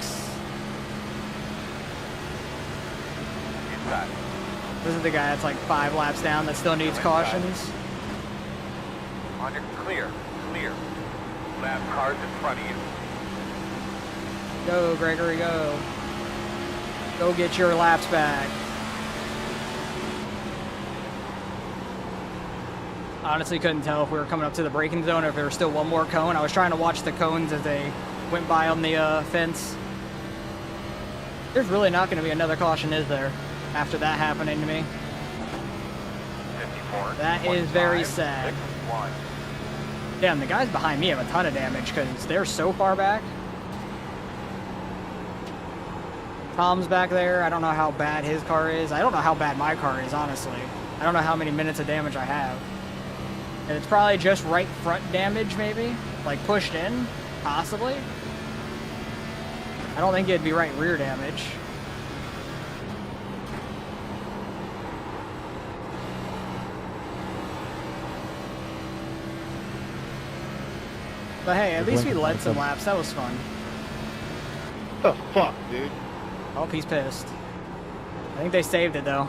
Inside. This is the guy that's like 5 laps down that still needs cautions. On your clear. Lap cars in front of you. Go, Gregory, go. Go get your laps back. Honestly, couldn't tell if we were coming up to the braking zone or if there was still one more cone. I was trying to watch the cones as they went by on the fence. There's really not going to be another caution, is there, after that happening to me? 54. That is very sad. 6, 1. Damn, the guys behind me have a ton of damage because they're so far back. Tom's back there. I don't know how bad his car is. I don't know how bad my car is, honestly. I don't know how many minutes of damage I have. And it's probably just right front damage, maybe? Like pushed in, possibly? I don't think it'd be right rear damage. But hey, at least we led some laps. That was fun. What the fuck, dude? Oh, he's pissed. I think they saved it, though.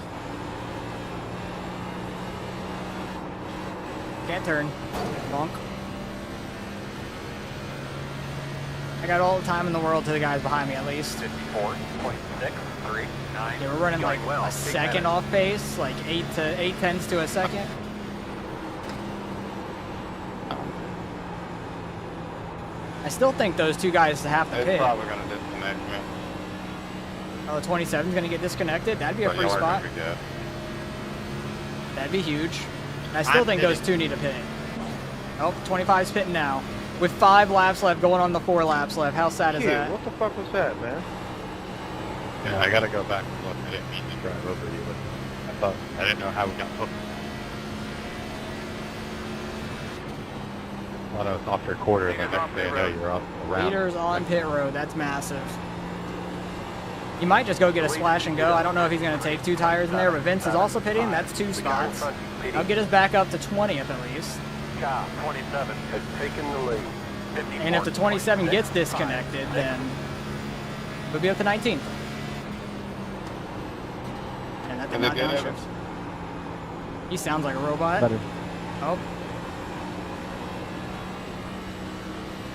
Can't turn. Bonk. I got all the time in the world to the guys behind me, at least. 54.639. Yeah, we're running like a second off pace, like 8 tenths to a second. I still think those two guys have to It's pit. probably gonna disconnect me. Oh, the 27's gonna get disconnected? That'd be a But free y'all are spot. gonna be good. That'd be huge. I still think those two need to pit. Oh, 25's pitting now. With 5 laps left, going on the 4 laps left. How sad is Dude, that? what the fuck was that, man? Yeah, I gotta go back and look. I didn't mean to drive over you, but I didn't know how we got hooked. I thought I was off your quarter, and the next thing I know, you're up around. Leaders on pit road. That's massive. He might just go get a splash and go. I don't know if he's going to take 2 tires in there, but Vince is also pitting. That's 2 spots. I'll get us back up to 20th at least. Car 27 has taken the lead. And if the 27 gets disconnected, then we'll be up to 19th. And that did not downshift. He sounds like a robot. Better. Oh.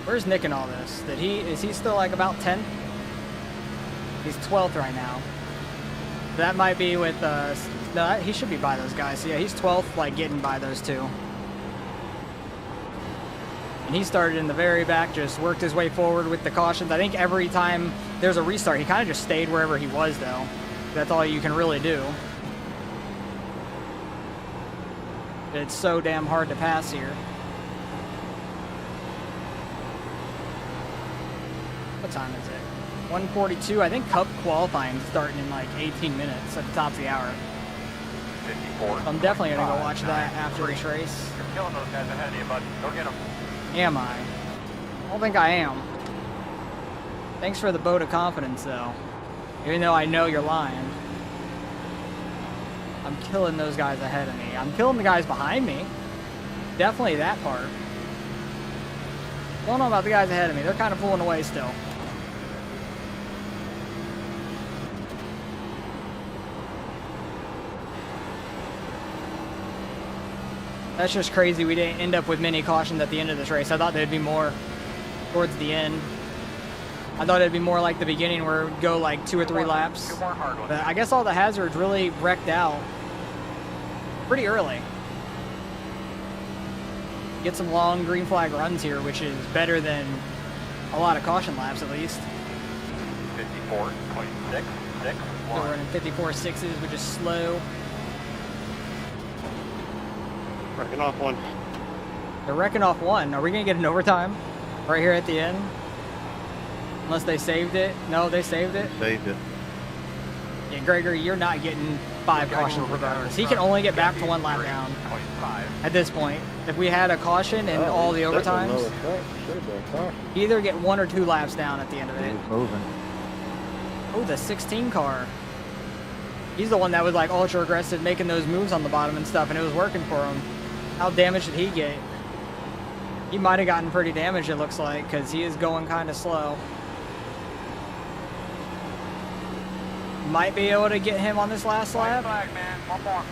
Where's Nick in all this? Is he still like about 10th? He's 12th right now. That might be with no, he should be by those guys. So yeah, he's 12th, like getting by those two. And he started in the very back, just worked his way forward with the cautions. I think every time there's a restart, he kind of just stayed wherever he was, though. That's all you can really do. It's so damn hard to pass here. What time is it? 1:42. I think Cup qualifying is starting in like 18 minutes at the top of the hour. 54. I'm definitely going to go watch that after this race. You're killing those guys ahead of you, bud. Go get them. Am I? I don't think I am. Thanks for the vote of confidence, though. Even though I know you're lying. I'm killing those guys ahead of me. I'm killing the guys behind me. Definitely that part. Don't know about the guys ahead of me. They're kind of pulling away still. That's just crazy. We didn't end up with many cautions at the end of this race. I thought there'd be more towards the end. I thought it'd be more like the beginning where it would go like 2 or 3 laps. But I guess all the hazards really wrecked out pretty early. Get some long green flag runs here, which is better than a lot of caution laps at least. 54.661. So we're running 54.6s, which is slow. Wrecking off one. They're wrecking off one. Are we going to get an overtime right here at the end? Unless they saved it. No, they saved it. Saved it. Yeah, Gregory, you're not getting 5 cautions regardless. He can only get back to 1 lap down at this point. If we had a caution and all the overtimes, you either get 1 or 2 laps down at the end of it. He's moving. Oh, the 16 car. He's the one that was like ultra aggressive, making those moves on the bottom and stuff, and it was working for him. How damaged did he get? He might have gotten pretty damaged, it looks like, because he is going kind of slow. Might be able to get him on this last lap. Flag, man. One more.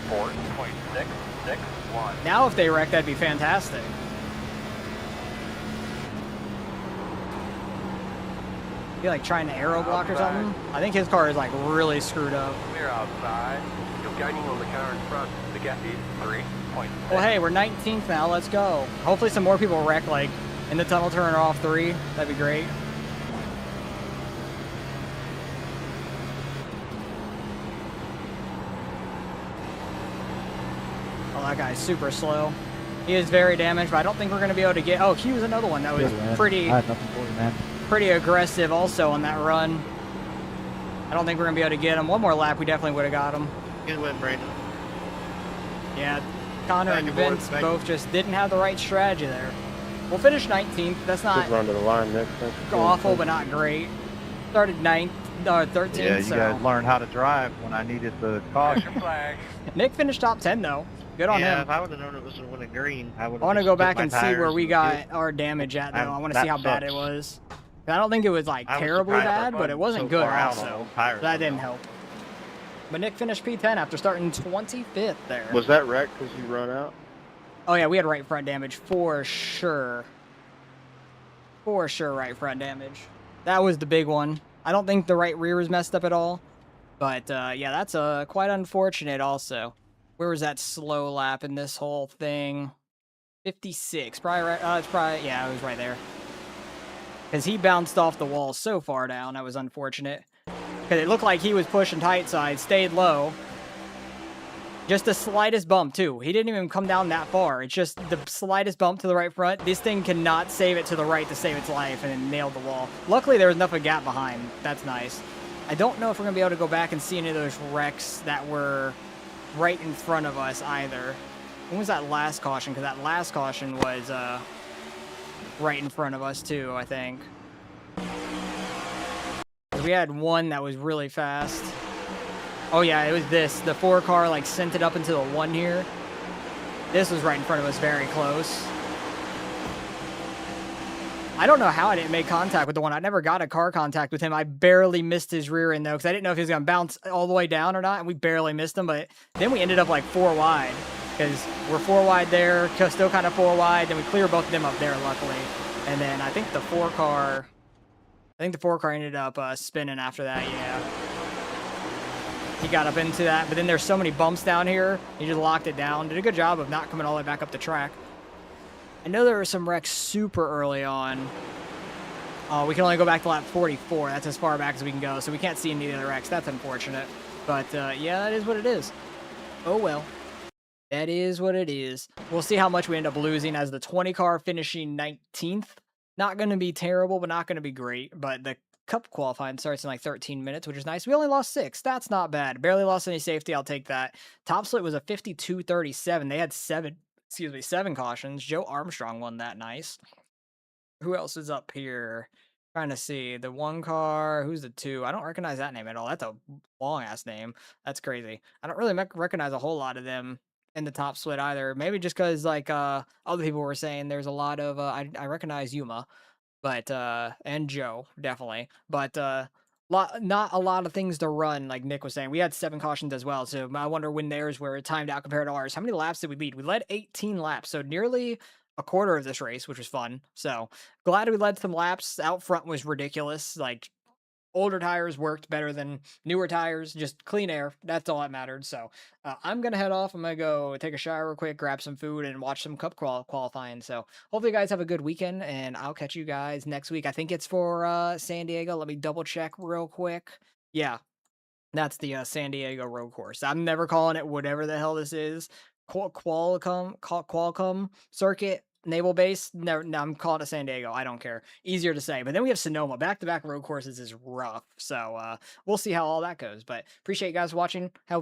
54.661. Now if they wreck, that'd be fantastic. Be like trying to aero block or something. I think his car is like really screwed up. Clear outside. You're gaining on the car in front. The gap is 3.6. Well, hey, we're 19th now. Let's go. Hopefully some more people wreck like in the tunnel turn or off 3. That'd be great. Oh, that guy's super slow. He is very damaged, but I don't think we're going to be able to get... Oh, he was another one that was pretty... I had nothing for you, man. Pretty aggressive also on that run. I don't think we're going to be able to get him. One more lap, we definitely would have got him. Good win, Brandon. Yeah, Connor and Vince both just didn't have the right strategy there. We'll finish 19th. That's not run to the line next. awful, but not great. Started 9th, 13th. Yeah, you so. guys learned how to drive when I needed the caution. Flag. Nick finished top 10 though. Good on Yeah, him. if I would have known it was going to win a green, I would have. I want to go back and see where we got our damage at though. I want to see how bad it was. I don't think it was like terribly bad, but it wasn't good also. So that didn't help. But Nick finished P10 after starting 25th there. Was that wreck because you run out? Oh yeah, we had right front damage for sure. For sure, right front damage. That was the big one. I don't think the right rear was messed up at all. But yeah, that's quite unfortunate also. Where was that slow lap in this whole thing? 56. Probably right. It's probably, yeah, it was right there. Because he bounced off the wall so far down. That was unfortunate. Because it looked like he was pushing tight side, stayed low. Just the slightest bump, too. He didn't even come down that far. It's just the slightest bump to the right front. This thing cannot save it to the right to save its life, and it nailed the wall. Luckily, there was enough of a gap behind. That's nice. I don't know if we're going to be able to go back and see any of those wrecks that were right in front of us either. When was that last caution? Because that last caution was right in front of us, too, I think. We had one that was really fast. Oh yeah, it was this. The 4 car like sent it up into the 1 here. This was right in front of us, very close. I don't know how I didn't make contact with the one. I never got a car contact with him. I barely missed his rear end though, because I didn't know if he was going to bounce all the way down or not, and we barely missed him. But then we ended up like 4 wide, because we're 4 wide there, still kind of 4 wide. Then we clear both of them up there, luckily. And then I think the 4 car ended up spinning after that. Yeah. He got up into that, but then there's so many bumps down here. He just locked it down. Did a good job of not coming all the way back up the track. I know there were some wrecks super early on. We can only go back to lap 44. That's as far back as we can go, so we can't see any of the wrecks. That's unfortunate. But yeah, that is what it is. Oh well. That is what it is. We'll see how much we end up losing as the 20 car finishing 19th. Not going to be terrible, but not going to be great. But the Cup qualifying starts in like 13 minutes, which is nice. We only lost 6. That's not bad. Barely lost any safety. I'll take that. Top split was a 52-37. They had 7 cautions. Joe Armstrong won that. Nice. Who else is up here? Trying to see. The 1 car. Who's the 2? I don't recognize that name at all. That's a long-ass name. That's crazy. I don't really recognize a whole lot of them in the top split either. Maybe just because, like, other people were saying there's a lot of... I recognize Yuma. But, and Joe, definitely. But, Not a lot of things to run, like Nick was saying. We had 7 cautions as well, so I wonder when theirs were timed out compared to ours. How many laps did we lead? We led 18 laps, so nearly a quarter of this race, which was fun. So glad we led some laps. Out front was ridiculous. Like older tires worked better than newer tires. Just clean air. That's all that mattered. So I'm gonna head off. I'm gonna go take a shower real quick, grab some food, and watch some cup qualifying. So hopefully you guys have a good weekend, and I'll catch you guys next week. I think it's for San Diego. Let me double check real quick. Yeah, that's the San Diego road course. I'm never calling it whatever the hell this is. Qualcomm circuit. Naval base? No, I'm calling it San Diego. I don't care. Easier to say. But then we have Sonoma. Back-to-back road courses is rough. So we'll see how all that goes. But appreciate you guys watching. Have